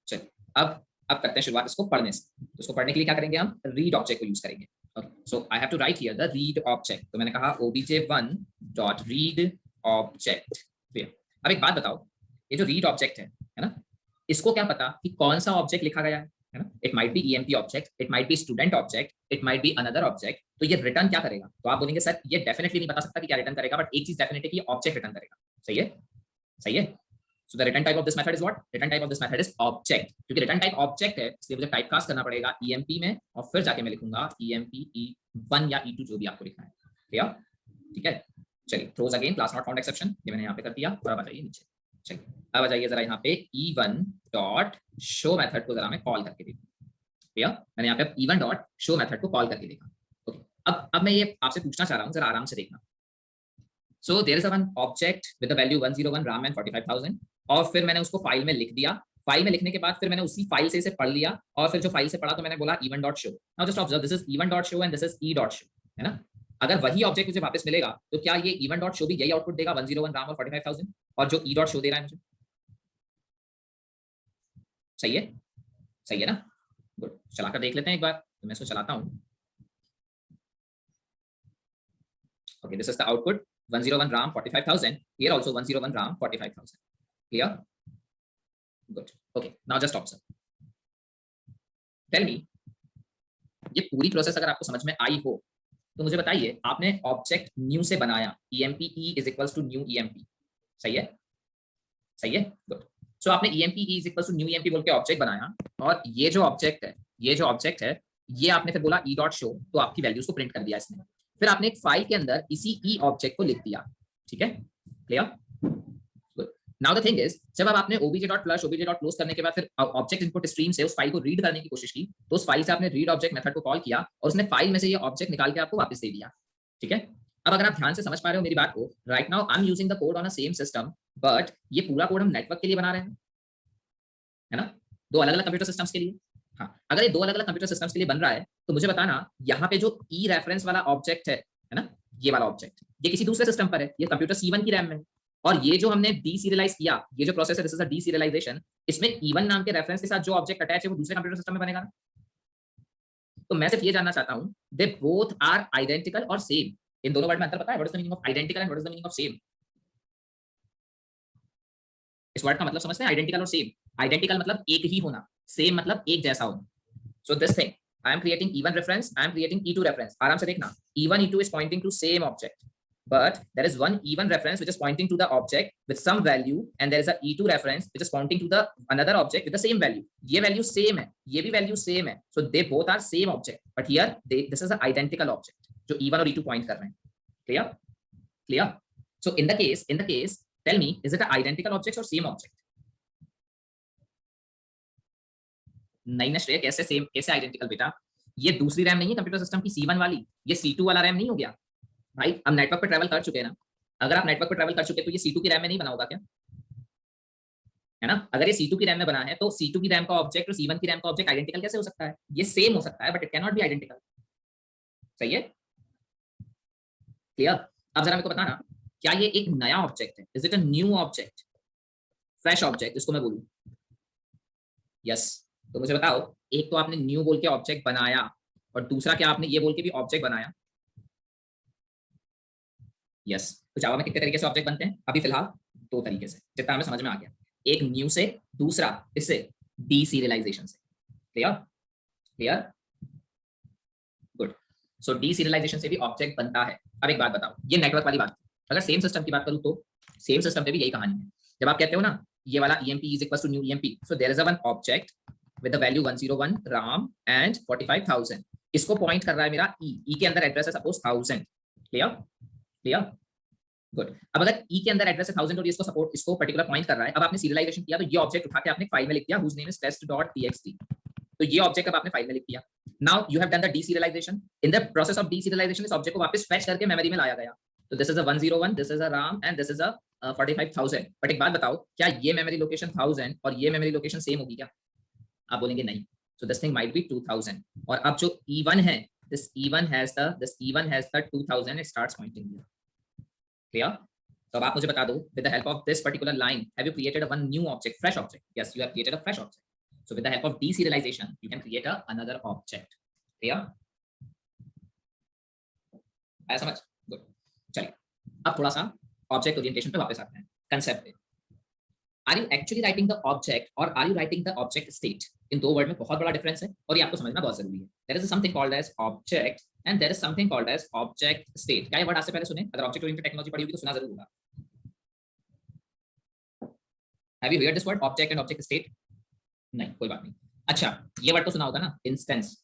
चलिए अब करते हैं शुरुआत इसको पढ़ने से। तो इसको पढ़ने के लिए क्या करेंगे, हम रीड ऑब्जेक्ट को यूज करेंगे। Okay, so I have to write here the read object. तो मैंने कहा obj1 डॉट रीड ऑब्जेक्ट। अब एक बात बताओ, ये जो रीड ऑब्जेक्ट है ना, इसको क्या पता कि कौन सा ऑब्जेक्ट लिखा गया है ना? It might be EMP object, it might be student object, it might be another object. तो ये रिटर्न क्या करेगा? तो आप बोलेंगे सर ये डेफिनेटली नहीं बता सकता कि क्या रिटर्न करेगा, बट एक चीज डेफिनेट है कि ऑब्जेक्ट रिटर्न करेगा। सही है, सही है। So the return type of this method is what? Return type of this method is object। क्योंकि return type object है इसलिए मुझे टाइप कास्ट करना पड़ेगा EMP में, और फिर जाके मैं लिखूंगा EMP E1 या E2 जो भी आपको लिखना है। क्लियर? ठीक है, चलिए throws again class not found exception, ये मैंने यहाँ पे कर दिया। और अब आ जाइए नीचे। चलिए अब आ जाइए जरा यहाँ पे E1 डॉट शो मेथड को जरा मैं कॉल करके देखूँ। क्लियर? मैंने यहाँ पे E1 डॉट शो मेथड को कॉल करके देखा। ओके, अब मैं ये आपसे पूछना चाह रहा हूँ, जरा आराम से देखना। So there is a one object with the value 101 RAM and 45,000, और फिर मैंने उसको फाइल में लिख दिया। फाइल में लिखने के बाद फिर मैंने उसी फाइल से इसे पढ़ लिया, और फिर जो फाइल से पढ़ा तो मैंने बोला E1 dot show. Now just observe, this is E1 dot show and this is E dot show, है ना? अगर वही ऑब्जेक्ट मुझे वापस मिलेगा तो क्या ये E1 डॉट शो भी यही आउटपुट देगा, 101 RAM और 45,000, और जो E डॉट शो दे रहा है मुझे? सही है, सही है ना? गुड, चलाकर देख लेते हैं एक बार। तो मैं इसको चलाता हूँ। Okay, this is the output 101 RAM 45,000, here also 101 RAM 45,000। clear? good, okay, now just observe, tell me, ये पूरी प्रोसेस अगर आपको समझ में आई हो तो मुझे बताइए, आपने ऑब्जेक्ट न्यू से बनाया, EMP E is equals to new EMP। सही है, सही है, गुड। सो आपने EMP E is equals to new EMP बोल के ऑब्जेक्ट बनाया, और ये जो ऑब्जेक्ट है, ये जो ऑब्जेक्ट है, ये आपने फिर बोला E डॉट शो, तो आपकी वैल्यूज को प्रिंट कर दिया इसने। फिर आपने एक फाइल के अंदर इसी E ऑब्जेक्ट को लिख दिया। ठीक है, clear? Now the thing is, जब अब आपने obj.flush obj.close करने के बाद फिर ऑब्जेक्ट इनपुट स्ट्रीम से उस फाइल को रीड करने की कोशिश की, तो उस फाइल से आपने रीड ऑब्जेक्ट मेथड को कॉल किया और उसने फाइल में से ये ऑब्जेक्ट निकाल के आपको वापस दे दिया। ठीक है, अब अगर आप ध्यान से समझ पा रहे हो मेरी बात को, right now I am using the code on a same system, but ये पूरा कोड हम नेटवर्क के लिए बना रहे हैं, है ना? दो अलग अलग कंप्यूटर सिस्टम्स के लिए। हाँ, अगर ये दो अलग अलग कंप्यूटर सिस्टम्स के लिए बन रहा है तो मुझे बताना, यहाँ पे जो ई रेफरेंस वाला ऑब्जेक्ट है ना, ये वाला ऑब्जेक्ट, ये किसी दूसरे सिस्टम पर है, ये कंप्यूटर C1 की रैम में, और ये जो हमने डीसीरियलाइज किया, ये जो प्रोसेस है, दिस इज अ डीसीरियलाइजेशन, इसमें E1 नाम के रेफरेंस के साथ जो ऑब्जेक्ट अटैच है वो दूसरे कंप्यूटर सिस्टम में बनेगा ना। तो मैं सिर्फ ये जानना चाहता हूं, दे बोथ आर आइडेंटिकल और सेम। इन दोनों वर्ड में अंतर पता है? What is the meaning of identical and what is the meaning of same? इस वर्ड का मतलब समझते हैं, आइडेंटिकल और सेम। आइडेंटिकल मतलब एक ही होना, सेम मतलब एक जैसा होना। सो this thing, I am creating E1 reference, I am creating E2 reference. आराम से देखना, E1 E2 is pointing to same object, but there is one E1 reference which is pointing to the object with some value, and there is a E2 reference which is pointing to the another object with the same value. ये value same है, ये भी value same है, so they both are same object, but here this is an identical object जो E1 और E2 point कर रहे हैं। Clear? Clear? So in the case, tell me, is it an identical object or same object? नहीं ना श्रेय, कैसे same, कैसे आइडेंटिकल बेटा? ये दूसरी रैम नहीं है कंप्यूटर सिस्टम की C1 वाली, ये C2 वाला रैम नहीं हो गया भाई। हम नेटवर्क पे ट्रैवल कर चुके हैं ना, अगर आप नेटवर्क पे ट्रैवल कर चुके तो ये C2 की रैम में नहीं बना होगा क्या? है ना? अगर ये C2 की रैम में बना है तो C2 की रैम का ऑब्जेक्ट और C1 की रैम का ऑब्जेक्ट आइडेंटिकल कैसे हो सकता है? ये सेम हो सकता है but it can not be identical. सही है, क्लियर? अब जरा मेरे को बताना, क्या ये एक नया ऑब्जेक्ट है? Is it a new object, fresh object इसको मैं बोलूं? यस, तो मुझे बताओ, एक तो आपने न्यू बोल के ऑब्जेक्ट बनाया, और दूसरा क्या आपने ये बोल के भी ऑब्जेक्ट बनाया? यस, तो जावा में कितने तरीके से ऑब्जेक्ट बनते हैं? अभी फिलहाल दो तरीके से, जितना हमें समझ में आ गया। एक न्यू से, दूसरा इससे डीसीरियलाइजेशन से। क्लियर? क्लियर? गुड। सो डीसीरियलाइजेशन से भी ऑब्जेक्ट बनता है। अब एक बात बताओ, ये नेटवर्क वाली बात, अगर सेम सिस्टम की बात करूं तो सेम सिस्टम पे भी यही कहानी है। जब आप कहते हो ना ये वाला EMP is equals to new EMP, so there is a one object with the value 101 RAM and 45,000, इसको पॉइंट कर रहा है मेरा E के अंदर एड्रेस है सपोज 1000। क्लियर? क्लियर? गुड। अब अगर E के अंदर एड्रेस है 1000 और इसको सपोर्ट, इसको पर्टिकुलर पॉइंट कर रहा है, अब आपने सीरियलाइजेशन किया तो ये ऑब्जेक्ट उठा के आपने फाइल में लिख दिया whose name is test.txt, तो ये ऑब्जेक्ट अब आपने फाइल में लिख दिया। Now you have done the deserialization, in the process of deserialization इस ऑब्जेक्ट को वापस फेच करके मेमोरी में लाया गया, तो this is a 101, this is a RAM and this is a 45,000। But एक बात बताओ, क्या ये मेमोरी लोकेशन 1000 और ये मेमोरी लोकेशन सेम होगी क्या? आप बोलेंगे नहीं, सो दिस थिंग माइट बी 2000, और अब जो E1 है this E1 has the 2000, it starts pointing here. Clear? तो अब आप मुझे बता दो, with the help of this particular line, have you created a one new object, fresh object? Yes, you have created a fresh object. So with the help of deserialization, you can create another object. Clear? आया समझ? Good. चलिए, अब थोड़ा सा object orientation पे वापस आते हैं, कंसेप्ट पे। Are you actually writing the object or are you writing the object state? इन दो वर्ड में बहुत बड़ा डिफरेंस है और ये आपको समझना बहुत जरूरी है। There is something called as object and there is something called as object state. क्या ये वर्ड आज से पहले सुने? अगर ऑब्जेक्ट ओरिएंटेड टेक्नोलॉजी पढ़ी होगी तो सुना जरूर होगा। Have you heard this word object and object state? नहीं, कोई बात नहीं। अच्छा, ये वर्ड तो सुना होगा ना, इंस्टेंस।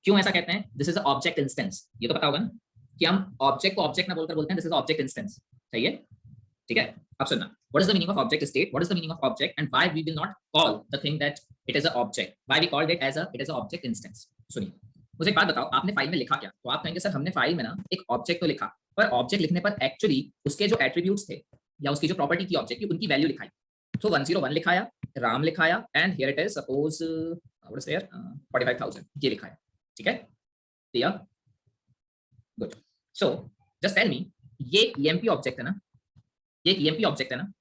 क्यों ऐसा कहते हैं? This is an object instance. ये तो पता होगा ना कि हम ऑब्जेक्ट को ऑब्जेक्ट ना बोलकर बोलते हैं this is object instance. सही है? ठीक है? अब सुनना, what is the meaning of object state, what is the meaning of object, and why we will not call the thing that it is an object, why we called it as it is an object instance. सुनिए, मुझे एक बात बताओ, आपने file में लिखा क्या? तो आप कहेंगे सर हमने फाइल में ना एक ऑब्जेक्ट तो लिखा, पर ऑब्जेक्ट लिखने पर एक्चुअली उसके जो एट्रीब्यूट्स थे या उसकी जो प्रॉपर्टी की ऑब्जेक्ट की उनकी वैल्यू लिखाई। तो 101 लिखाया, राम लिखाया, and here it is suppose what is there 45000 ये लिखाया। ठीक है? Clear? Good. So just tell me, ये ईएमपी ऑब्जेक्ट है ना, ये ईएमपी ऑब्जेक्ट है ना?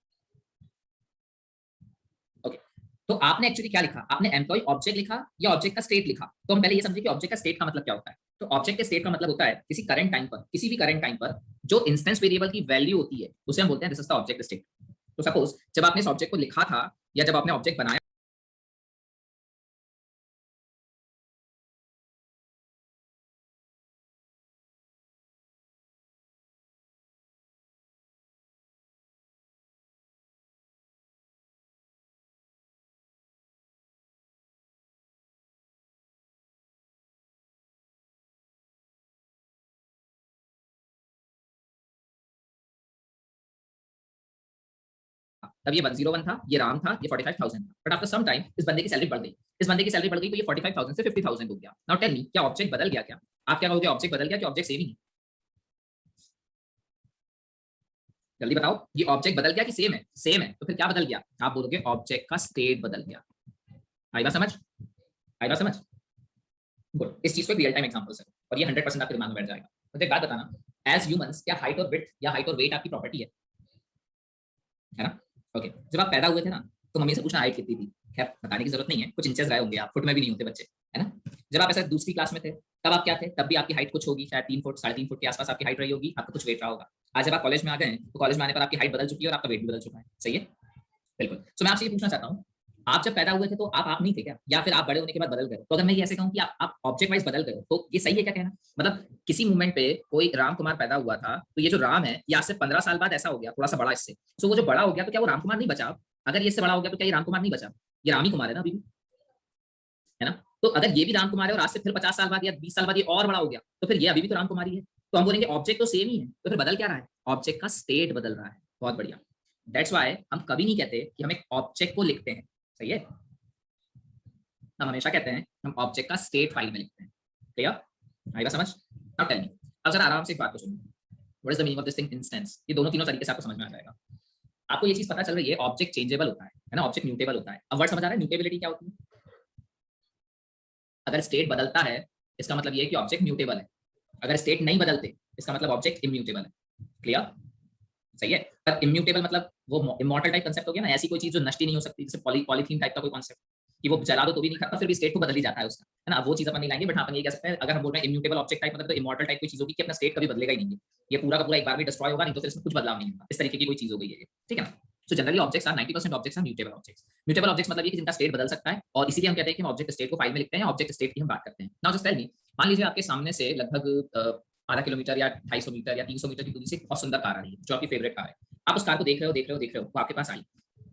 ओके, तो आपने एक्चुअली क्या लिखा? आपने एम्प्लॉय ऑब्जेक्ट लिखा या ऑब्जेक्ट का स्टेट लिखा? तो हम पहले ये समझे कि ऑब्जेक्ट का स्टेट का मतलब क्या होता है। तो ऑब्जेक्ट के स्टेट का मतलब होता है किसी करंट टाइम पर, किसी भी करंट टाइम पर जो इंस्टेंस वेरिएबल की वैल्यू होती है उसे हम बोलते हैं this is the object state. तो सपोज जब आपने इस ऑब्जेक्ट को लिखा था या जब आपने ऑब्जेक्ट बनाया, तब ये 101 था, ये राम था, ये 45000 था, बट आफ्टर सम टाइम इस बंदे की सैलरी बढ़ गई, इस बंदे की सैलरी बढ़ गई तो ये 45000 से 50000 हो गया। नाउ टेल मी, क्या ऑब्जेक्ट बदल गया? क्या आप क्या कहोगे? ऑब्जेक्ट बदल गया कि ऑब्जेक्ट सेम ही है? जल्दी बताओ, ये ऑब्जेक्ट बदल गया कि सेम है? सेम है, तो फिर क्या बदल गया? आप बोलोगे ऑब्जेक्ट का स्टेट बदल गया। आई बात समझ? आई बात समझ? गुड। इस चीज को रियल टाइम एग्जांपल से, और ये 100% आपके दिमाग में बैठ जाएगा। मुझे एक बात बताना, एज ह्यूमंस क्या हाइट और विड्थ या हाइट और वेट आपकी प्रॉपर्टी है ना? ओके, जब आप पैदा हुए थे ना तो मम्मी से पूछना हाइट कितनी थी? खैर बताने की जरूरत नहीं है, कुछ इंचेस रहे होंगे, आप फुट में भी नहीं होते बच्चे, है ना? जब आप ऐसे दूसरी क्लास में थे तब आप क्या थे? तब भी आपकी हाइट कुछ होगी, शायद 3 फुट 3.5 फुट के आसपास आपकी हाइट रही होगी, आपका कुछ वेट रहा होगा। आज जब आप कॉलेज में आ गए हैं तो कॉलेज में आने पर आपकी हाइट बदल चुकी है और आपका वेट भी बदल चुका है। सही है? बिल्कुल। तो मैं आपसे ये पूछना चाहता हूँ, आप जब पैदा हुए थे तो आप नहीं थे क्या? या फिर आप बड़े होने के बाद बदल गए? तो अगर मैं ये ऐसे कहूँ कि आप ऑब्जेक्ट वाइज बदल गए तो ये सही है क्या कहना? मतलब किसी मोमेंट पे कोई राम कुमार पैदा हुआ था तो ये जो राम है ये आज से 15 साल बाद ऐसा हो गया, थोड़ा सा बड़ा इससे, तो वो जो बड़ा हो गया तो क्या वो राम कुमार नहीं बचा? अगर ये इससे बड़ा हो गया तो क्या ये राम कुमार नहीं बचा? ये राम ही कुमार है ना अभी भी, है ना? तो अगर ये भी राम कुमार है और आज से फिर 50 साल बाद या 20 साल बाद ये और बड़ा हो गया तो फिर ये अभी भी तो राम कुमारी है, तो हम बोलेंगे ऑब्जेक्ट तो सेम ही है, तो फिर बदल क्या रहा है? ऑब्जेक्ट का स्टेट बदल रहा है। बहुत बढ़िया। दैट्स व्हाई हम कभी नहीं कहते कि हम एक ऑब्जेक्ट को लिखते हैं। सही है? हम हमेशा कहते हैं हम ऑब्जेक्ट का स्टेट फाइल में लिखते हैं। क्लियर? आएगा समझ? अब टेल मी, अब जरा आराम से एक बात को सुनिए, what is the meaning of this thing instance? ये दोनों तीनों तरीके से आपको समझ में आ जाएगा। आपको ये चीज पता चल रही है ऑब्जेक्ट चेंजेबल होता है ना? ऑब्जेक्ट म्यूटेबल होता है। अब वर्ड समझ आ रहा है म्यूटेबिलिटी क्या होती है? अगर स्टेट बदलता है इसका मतलब ये है कि ऑब्जेक्ट म्यूटेबल है, अगर स्टेट नहीं बदलते इसका मतलब ऑब्जेक्ट इम्यूटेबल है। क्लियर? सही है? पर इम्यूटेबल मतलब वो इमॉर्टल टाइप कांसेप्ट हो गया ना, ऐसी कोई चीज जो नष्ट ही नहीं हो सकती, जैसे पॉलीथीन टाइप का कोई कांसेप्ट कि वो जला दो तो भी नहीं खत्म, फिर भी स्टेट तो बदल ही जाता है उसका, है ना? वो चीज अपन नहीं लाएंगे, बट अपन ये कह सकते हैं अगर हम बोल रहे हैं इम्यूटेबल ऑब्जेक्ट टाइप मतलब तो इमॉर्टल टाइप कोई चीज होगी कि अपना स्टेट कभी बदलेगा ही नहीं, ये पूरा का पूरा एक बार में डिस्ट्रॉय होगा, नहीं तो फिर इसमें कुछ बदलाव नहीं होगा, इस तरीके की कोई चीज हो गई है। ठीक है ना? So generally objects are 90% objects are mutable objects. Mutable objects मतलब ये कि जिनका स्टेट बदल सकता है, और इसीलिए हम कहते हैं कि हम ऑब्जेक्ट स्टेट को फाइल में लिखते हैं, ऑब्जेक्ट स्टेट की हम बात करते हैं। नाउ जस्ट टेल मी, मान लीजिए आपके सामने से लगभग आधा किलोमीटर या 250 मीटर या 300 मीटर की दूरी से बहुत सुंदर कार आ रही है जो आपकी फेवरेट कार है। आप उस कार को देख रहे हो वो आपके पास आई,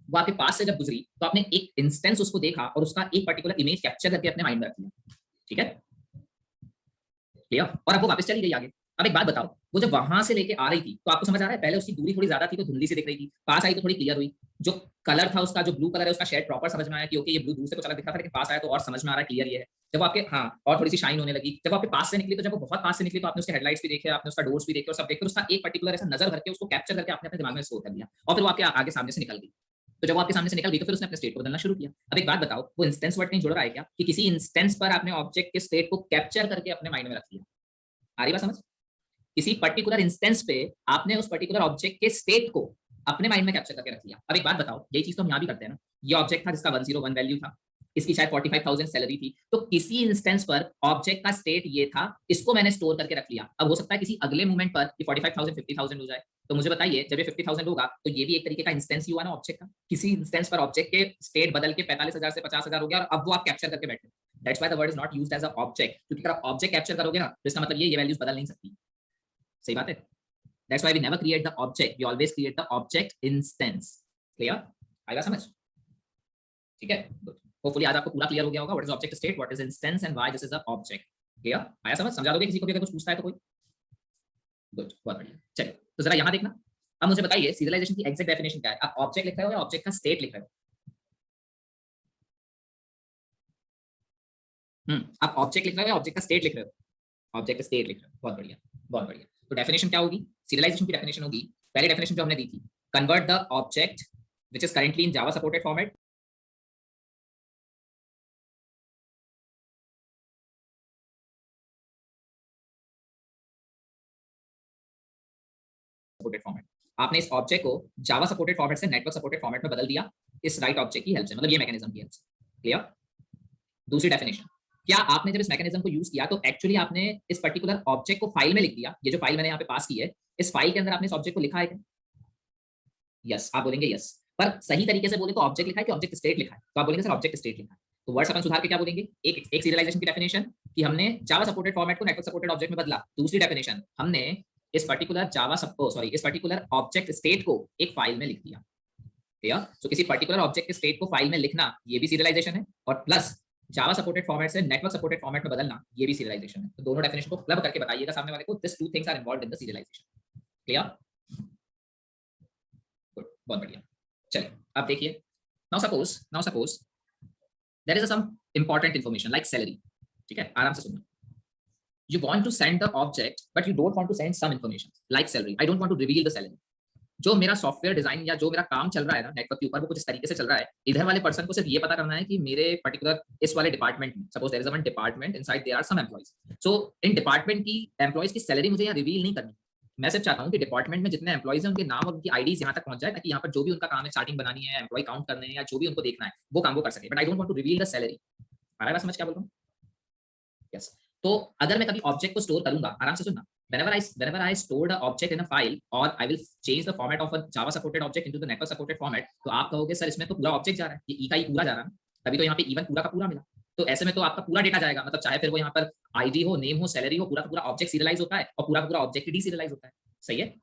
वो आपके पास से जब गुजरी तो आपने एक इंस्टेंस उसको देखा और उसका एक पर्टिकुलर इमेज कैप्चर करके अपने माइंड में रख लिया। ठीक है? क्लियर? और अब वो वापस चली गई आगे। अब एक बात बताओ, वो जब वहां से लेके आ रही थी तो आपको समझ आ रहा है पहले उसकी दूरी थोड़ी ज्यादा थी तो धुंधली से दिख रही थी, पास आई तो थोड़ी क्लियर हुई, जो कलर था उसका जो ब्लू कलर है उसका शेड प्रॉपर समझ में आया कि ओके ये ब्लू दूर से कुछ अलग दिखा था लेकिन पास आया तो और समझ में आ रहा है क्लियर ये है। जब आपके और थोड़ी सी शाइन होने लगी, जब आपके पास से निकली तो जब वो बहुत पास से निकली तो आपने उसके हेडलाइट्स भी देखे, आपने उसका डोर्स भी देखे और सब देखे, उसका एक पर्टिकुलर ऐसा नजर करके उसको कैप्चर करके आपने अपने दिमाग में स्टोर कर लिया और फिर वो आपके आगे सामने से निकल गई। तो जब वो आपके सामने से निकल गई तो फिर उसने अपने स्टेट को बदलना शुरू किया। अब एक बात बताओ, वो इंस्टेंस वर्ड नहीं जुड़ रहा है क्या कि किसी इंस्टेंस पर आपने ऑब्जेक्ट के स्टेट को कैप्चर करके अपने माइंड में रख लिया? आ रही बात समझ? किसी पर्टिकुलर इंस्टेंस पे आपने उस पर्टिकुलर ऑब्जेक्ट के स्टेट को अपने माइंड में कैप्चर करके रख लिया। अब एक बात बताओ, यही चीज तो हम यहाँ भी करते हैं ना। ये ऑब्जेक्ट था जिसका 101 वैल्यू था, इसकी शायद 45,000 सैलरी थी, तो किसी इंस्टेंस पर ऑब्जेक्ट का स्टेट ये था, इसको मैंने स्टोर करके रख लिया। अब हो सकता है किसी अगले मोमेंट पर 45,000 50,000 हो जाए, तो मुझे बताइए जब ये 50,000 होगा तो ये भी एक तरीके का इंस्टेंस ही हुआ ना ऑब्जेक्ट का। किसी इंस्टेंस पर ऑब्जेक्ट के स्टेट बदल के 45,000 से 50,000 हो गया और अब वो आप कैप्चर करके बैठे। That's why the word is not used as a object, क्योंकि अगर आप ऑब्जेक्ट कैप्चर करोगे ना तो इसका मतलब ये वैल्यूज बदल नहीं सकती। सही बात है। That's why we never create the object. We always create the object instance. Clear? आएगा समझ? ठीक है? Good. Hopefully आज आपको पूरा क्लियर हो गया होगा. What is object state? What is instance? And why this is a object? Clear? आया समझ? समझा दोगे किसी को भी अगर कुछ पूछता है तो कोई? Good. बहुत बढ़िया. चलिए तो जरा यहाँ देखना. अब मुझे बताइए सीरियलाइजेशन की एग्जैक्ट डेफिनेशन क्या है? आप ऑब्जेक्ट लिख रहे हो या ऑब्जेक्ट का स्टेट लिख रहे हो? आप ऑब्जेक्ट लिख रहे हो या ऑब्जेक्ट का स्टेट लिख रहे हो? ऑब्जेक्ट स्टेट लिख रहे हो. बहुत बढ़िया. बहुत बढ़िया. तो डेफिनेशन क्या होगी? सीरियलाइजेशन की डेफिनेशन होगी, पहली डेफिनेशन जो हमने दी थी, convert the object which is currently in Java supported format supported format. आपने इस ऑब्जेक्ट को जावा सपोर्टेड फॉर्मेट से नेटवर्क सपोर्टेड फॉर्मेट में बदल दिया इस राइट ऑब्जेक्ट की हेल्प से, मतलब ये मैकेनिज्म की हेल्प से। क्लियर? दूसरी डेफिनेशन, क्या आपने जब इस मैकेनिज्म को यूज किया तो एक्चुअली आपने इस पर्टिकुलर ऑब्जेक्ट को फाइल में लिख दिया? ये जो फाइल मैंने यहाँ पे पास की है, इस फाइल के अंदर आपने इस ऑब्जेक्ट को लिखा है क्या? यस, आप बोलेंगे यस। पर सही तरीके से बोले तो ऑब्जेक्ट लिखा है कि ऑब्जेक्ट स्टेट लिखा है? तो आप बोलेंगे सर ऑब्जेक्ट स्टेट लिखा है। तो वर्ड्स अपन सुधार के क्या बोलेंगे? एक सीरियलाइजेशन की डेफिनेशन कि हमने जावा सपोर्टेड फॉर्मेट को नेटवर्क सपोर्टेड ऑब्जेक्ट में बदला। दूसरी डेफिनेशन, हमने इस पर्टिकुलर इस पर्टिकुलर ऑब्जेक्ट स्टेट को एक फाइल में लिख दिया। क्लियर? तो किसी पर्टिकुलर ऑब्जेक्ट के स्टेट को फाइल में लिखना ये भी सीरियलाइजेशन है, और प्लस जावा सपोर्टेड फॉर्मेट से नेटवर्क सपोर्टेड फॉर्मेट में बदलना ये भी सीरियलाइजेशन है। तो दोनों डेफिनेशन को क्लब करके बताइएगा सामने वाले को, this two things are involved in the serialization. Clear? Good, बहुत बढ़िया। चलिए अब देखिए, now suppose there is some important information like salary. ठीक है, आराम से सुनना। You want to send the object but you don't want to send some information like salary. I don't want to reveal the salary. जो मेरा software design या जो मेरा काम चल रहा है ना नेटवर्क के ऊपर, वो कुछ इस तरीके से चल रहा है, इधर वाले पर्सन को सिर्फ ये पता करना है कि मेरे पर्टिकुलर इस वाले डिपार्टमेंट में, suppose there is one department, inside there are some employees, so in department की एम्प्लॉइज की सैलरी मुझे यहाँ रिवील नहीं करनी। मैं सिर्फ चाहता हूँ कि डिपार्टमेंट में जितने एम्प्लॉइज हैं उनके नाम और उनकी आईडीज यहाँ तक पहुंच जाए, ताकि यहाँ पर जो भी उनका काम है, चार्टिंग बनानी है, एम्प्लॉय काउंट करने हैं या जो भी उनको देखना है, वो काम वो कर सके, but I don't want to reveal the salary. आ रहा है समझ क्या बोल रहा हूँ? यस। तो अगर मैं कभी ऑब्जेक्ट को स्टोर करूंगा, आराम से सुनना, whenever I stored an object in a file or I will change the format of a Java supported object into the network supported format, तो आप कहोगे सर इसमें तो पूरा ऑब्जेक्ट जा रहा है, ये ई का ही पूरा जा रहा है, तभी तो यहाँ पे इवन पूरा का पूरा मिला। तो ऐसे में तो आपका पूरा डेटा जाएगा, मतलब चाहे फिर वो यहाँ पर आईडी हो, नेम हो, सैलरी हो, पूरा का पूरा ऑब्जेक्ट सीरियलाइज होता है और पूरा का पूरा ऑब्जेक्ट डीसीरियलाइज होता है। सही है?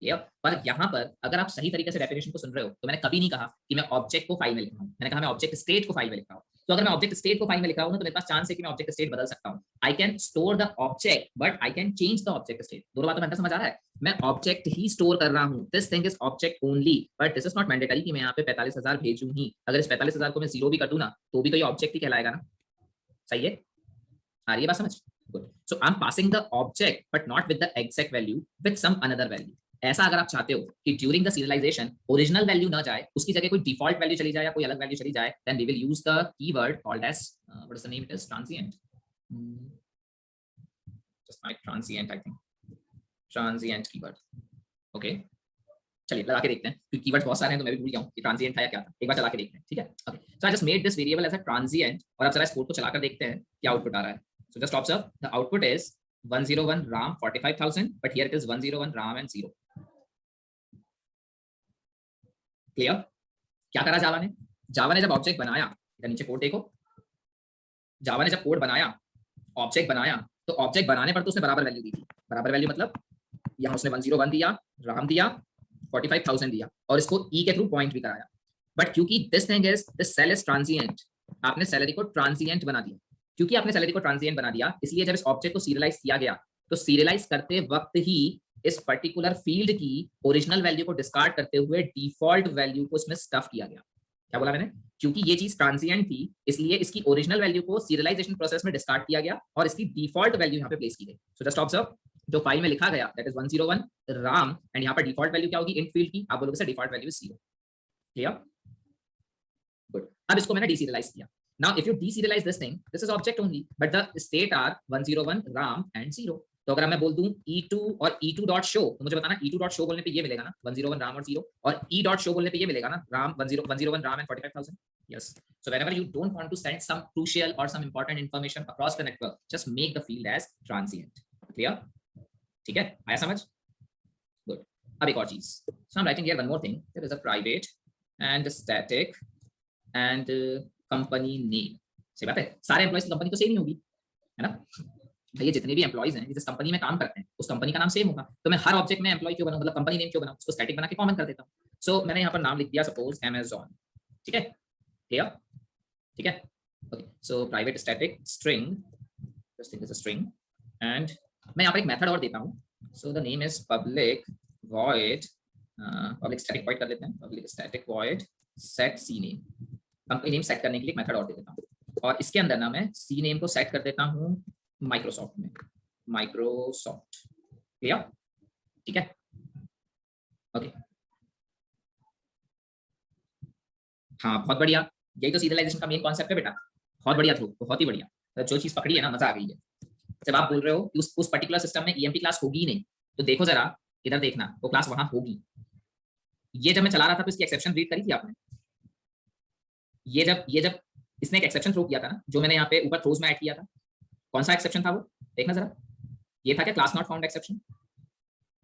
ये पर यहाँ पर अगर आप सही तरीके से डेफिनेशन को सुन रहे हो, तो मैंने कभी नहीं कहा कि मैं ऑब्जेक्ट को फाइल में लिख रहा हूँ, मैंने कहा मैं ऑब्जेक्ट स्टेट को फाइल में लिख रहा हूँ। तो अगर मैं ऑब्जेक्ट स्टेट को फाइल में लिख रहा हूँ तो मेरे पास चांस है कि मैं ऑब्जेक्ट स्टेट बदल सकता हूँ। I can store the object but I can change the object state. दोनों बातों में अंतर समझ आ रहा है? मैं ऑब्जेक्ट ही स्टोर कर रहा हूँ, this thing is object only, but this is not mandatory कि मैं यहाँ पे 45,000 भेजूं ही। अगर इस 45,000 को मैं जीरो भी कर दूं ना तो भी तो ये ऑब्जेक्ट ही कहलाएगा ना। सही है? आ रही है बात समझ? Good. So I am passing the object but not with the exact value, with some another value. ऐसा अगर आप चाहते हो कि during the serialization original value ना जाए, उसकी जगह कोई डिफॉल्ट वैल्यू चली जाए या कोई अलग वैल्यू चली जाए, then we will use the keyword called as what is the name, it is transient. Just write transient, I think transient keyword. Okay, चलिए लगा के देखते हैं, क्योंकि कीवर्ड्स बहुत सारे हैं तो मैं भी भूल गया हूं कि ट्रांजिएंट था या क्या था। एक बार चला के देखते हैं। ठीक है? Okay, so I just made this variable as a transient, और अब जरा इस कोड को चलाकर देखते हैं क्या आउटपुट आ रहा है। So just observe, the output is 101 RAM 45,000, but here it is 101 RAM and 0. Clear? क्या करा जावा ने? जावा ने जब ऑब्जेक्ट बनाया, इधर नीचे कोड देखो, जावा ने जब कोड बनाया, ऑब्जेक्ट बनाया, तो ऑब्जेक्ट बनाने पर तो उसने बराबर वैल्यू दी थी। बराबर वैल्यू मतलब यहाँ उसने 101 दिया, राम दिया, 45,000 दिया, और इसको ई के थ्रू पॉइंट भी कराया। बट क्योंकि this thing is this sal is transient, आपने सैलरी को ट्रांजिएंट बना दिया। क्योंकि आपने सैलरी को ट्रांजिएंट बना दिया, इसलिए जब इस ऑब्जेक्ट को सीरियलाइज किया गया, तो सीरियलाइज करते वक्त ही इस पर्टिकुलर फील्ड की ओरिजिनल वैल्यू को डिस्कार्ड करते हुए डिफॉल्ट वैल्यू को इसमें स्टफ किया गया। क्या बोला मैंने? क्योंकि ये चीज ट्रांजिएंट थी, इसलिए इसकी ओरिजिनल वैल्यू को सीरियलाइजेशन प्रोसेस में डिस्कार्ड किया गया और इसकी डिफॉल्ट वैल्यू यहाँ पे प्लेस की गई। सो जस्ट ऑब्जर्व, जो फाइल में लिखा गया दैट इज 101 राम, एंड यहाँ पर डिफॉल्ट वैल्यू क्या होगी इंट फील्ड की? आप बोलोगे sir default value is 0। Clear, good. अब इसको मैंने डीसीरियलाइज किया। Now if you deserialize this thing, this is object only but the state are 101 Ram and 0। तो अगर मैं बोल दूं e2 और e2 डॉट शो, तो मुझे बताना e2 डॉट शो बोलने पे ये मिलेगा ना 101 राम और 0, और e डॉट शो बोलने पे ये मिलेगा ना Ram 101 Ram and 45000। Yes, so whenever you don't want to send some crucial और some important information across the network, just make the field as transient. Clear, ठीक है, आया समझ, गुड। अब एक और चीज, so I am writing here one more thing, there is a private and static and company name. सही बात है, सारे एम्प्लॉइज की कंपनी तो सेम ही होगी, है ना भैया, जितने भी एम्प्लॉइज हैं जिस कंपनी में काम करते हैं उस कंपनी का नाम सेम होगा। तो मैं हर ऑब्जेक्ट में एम्प्लॉय क्यों बनाऊं, मतलब कंपनी नेम क्यों बनाऊं, उसको स्टैटिक बना के कॉमन कर देता हूं। सो मैंने यहाँ पर नाम लिख दिया सपोज Amazon, ठीक है, क्लियर, ठीक है, okay. So private static string, this thing is a string, and मैं यहाँ पर एक मेथड और देता हूँ। So the name is public void, public static void कर लेते हैं, public static void set C name. Company name सेट करने के लिए एक मेथड और दे देता हूँ, और इसके अंदर ना मैं सी नेम को सेट कर देता हूँ माइक्रोसॉफ्ट में, माइक्रोसॉफ्ट, क्लियर, ठीक है, ओके। हाँ बहुत बढ़िया, यही तो सीरियलाइजेशन का मेन कॉन्सेप्ट है बेटा, बहुत बढ़िया थ्रू, बहुत ही बढ़िया। तो जो चीज पकड़ी है ना, मजा आ गई है। जब आप बोल रहे हो कि उस पर्टिकुलर सिस्टम में ईएमपी क्लास होगी ही नहीं, तो देखो जरा इधर देखना, वो क्लास वहां होगी। ये जब मैं चला रहा था तो इसकी एक्सेप्शन रीड करी थी आपने, ये जब इसने एक एक्सेप्शन थ्रो किया था ना, जो मैंने यहाँ पे ऊपर थ्रोज में ऐड किया था, कौन सा एक्सेप्शन था वो देखना जरा, ये था क्या क्लास नॉट फाउंड एक्सेप्शन।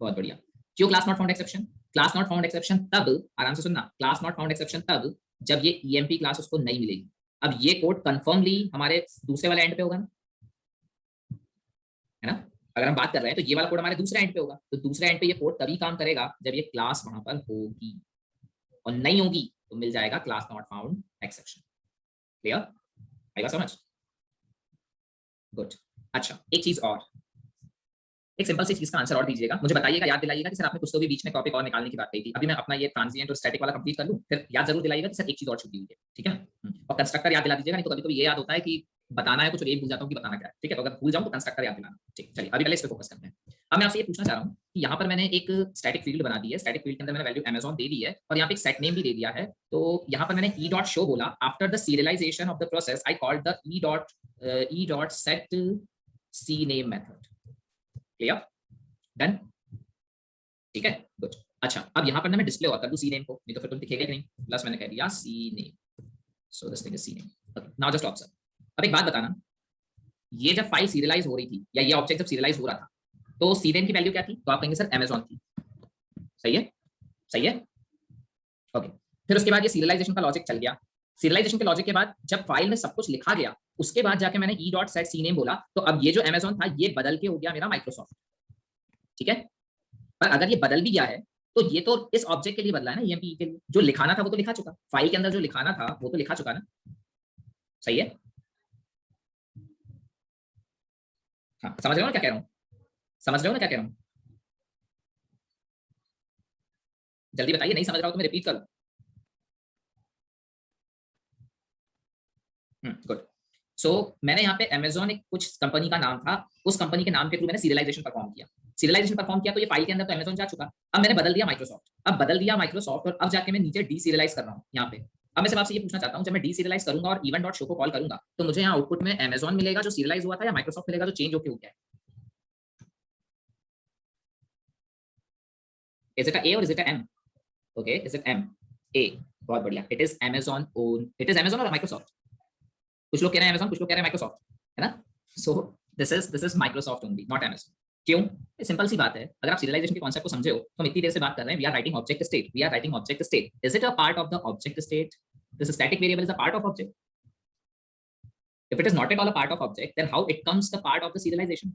बहुत बढ़िया, क्यों class not found exception, class not found exception तब, आराम से सुनना, क्लास नॉट फाउंड एक्सेप्शन तब जब ये ईएमपी क्लास उसको नहीं मिलेगी। अब ये कोड कंफर्मली हमारे दूसरे वाले एंड पे होगा ना, है ना, अगर हम बात कर रहे हैं तो ये वाला कोड हमारे दूसरे एंड पे होगा, तो दूसरे एंड पे ये कोड तभी काम करेगा जब ये क्लास वहां पर होगी, और नहीं होगी तो मिल जाएगा class not found exception. Clear, आएगा समझ, गुड। अच्छा एक चीज और, एक सिंपल सी चीज का आंसर और दीजिएगा, मुझे बताइएगा, याद दिलाइएगा कि सर आपने कुछ तो भी बीच में टॉपिक और निकालने की बात कही थी। अभी मैं अपना ये ट्रांजिएंट और स्टैटिक वाला कंप्लीट कर लूं, फिर याद जरूर दिलाइएगा कि सर एक चीज और छूटी हुई है, ठीक है। और कंस्ट्रक्टर याद दिला दीजिएगा, नहीं तो कभी कभी ये याद होता है कि बताना है कुछ और ये भूल जाता हूँ कि बताना क्या है, ठीक है। तो अगर भूल जाऊँ तो कंस्ट्रक्टर याद दिलाना, ठीक। चलिए अभी पहले इस पे फोकस करते हैं। अब मैं आपसे ये पूछना चाह रहा हूँ कि यहाँ पर मैंने एक स्टैटिक फील्ड बना दी है, स्टैटिक फील्ड के अंदर मैंने वैल्यू Amazon दे दी है, और यहाँ पे एक सेट नेम भी दे दिया है। तो यहाँ पर मैंने ई डॉट शो बोला, after the serialization of the process I called the E dot set C name method. Clear, done, ठीक है, गुड। अच्छा अब यहाँ पर ना मैं डिस्प्ले और कर दूं सी नेम को, नहीं तो फिर तो दिखेगा ही नहीं, प्लस मैंने कह दिया C name, so this thing is C name. Okay now just observe, अब एक बात बताना, ये जब फाइल सीरियलाइज हो रही थी या ये ऑब्जेक्ट जब सीरियलाइज हो रहा था, तो सी नेम की वैल्यू क्या थी, तो आप कहेंगे सर Amazon थी, सही है, सही है, ओके। फिर उसके बाद ये सीरियलाइजेशन का लॉजिक चल गया, सीरियलाइजेशन के लॉजिक के बाद जब फाइल में सब कुछ लिखा गया, उसके बाद जाके मैंने E dot set C name बोला, तो अब ये जो Amazon था ये बदल के हो गया मेरा माइक्रोसॉफ्ट, ठीक है। पर अगर ये बदल भी गया है तो ये तो इस ऑब्जेक्ट के लिए बदला है ना, ईएमपी के लिए, जो लिखाना था वो तो लिखा चुका, फाइल के अंदर जो लिखाना था वो तो लिखा चुका ना, सही है। हाँ समझ रहे हो ना क्या कह रहा हूँ, समझ रहे हो ना क्या कह रहा हूँ, जल्दी बताइए, नहीं समझ रहा हो तो मैं रिपीट करूँ। गुड। सो मैंने यहाँ पे Amazon एक कुछ कंपनी का नाम था, उस कंपनी के नाम के थ्रू मैंने सीरियलाइजेशन परफॉर्म किया, सीरियलाइजेशन परफॉर्म किया तो ये फाइल के अंदर तो Amazon जा चुका, अब मैंने बदल दिया माइक्रोसॉफ्ट, अब बदल दिया माइक्रोसॉफ्ट, और अब जाके मैं नीचे डी सीरियलाइज कर रहा हूँ यहाँ पे। अब मैं सिर्फ आपसे ये पूछना चाहता हूँ, जब मैं डी सीरियलाइज करूंगा और इवन डॉट शो को कॉल करूंगा, तो मुझे यहाँ आउटपुट में Amazon मिलेगा जो सीरियलाइज हुआ था, या माइक्रोसॉफ्ट मिलेगा जो चेंज होके हो गया है? इज इट अ ए और is it a M? Okay is it M, A, बहुत बढ़िया, it is Amazon own, it is Amazon और माइक्रोसॉफ्ट, कुछ लोग कह रहे हैं Amazon, कुछ लोग कह रहे हैं माइक्रोसॉफ्ट, है ना। सो this is Microsoft only, not Amazon। क्यों, सिंपल सी बात है, अगर आप सीरियलाइजेशन के कॉन्सेप्ट को समझे हो तो हम इतनी देर से बात कर रहे हैं, we are writing object state, we are writing object state, is it a part of the object state, this static variable is a part of object, if it is not at all a part of object then how it comes the part of the serialization?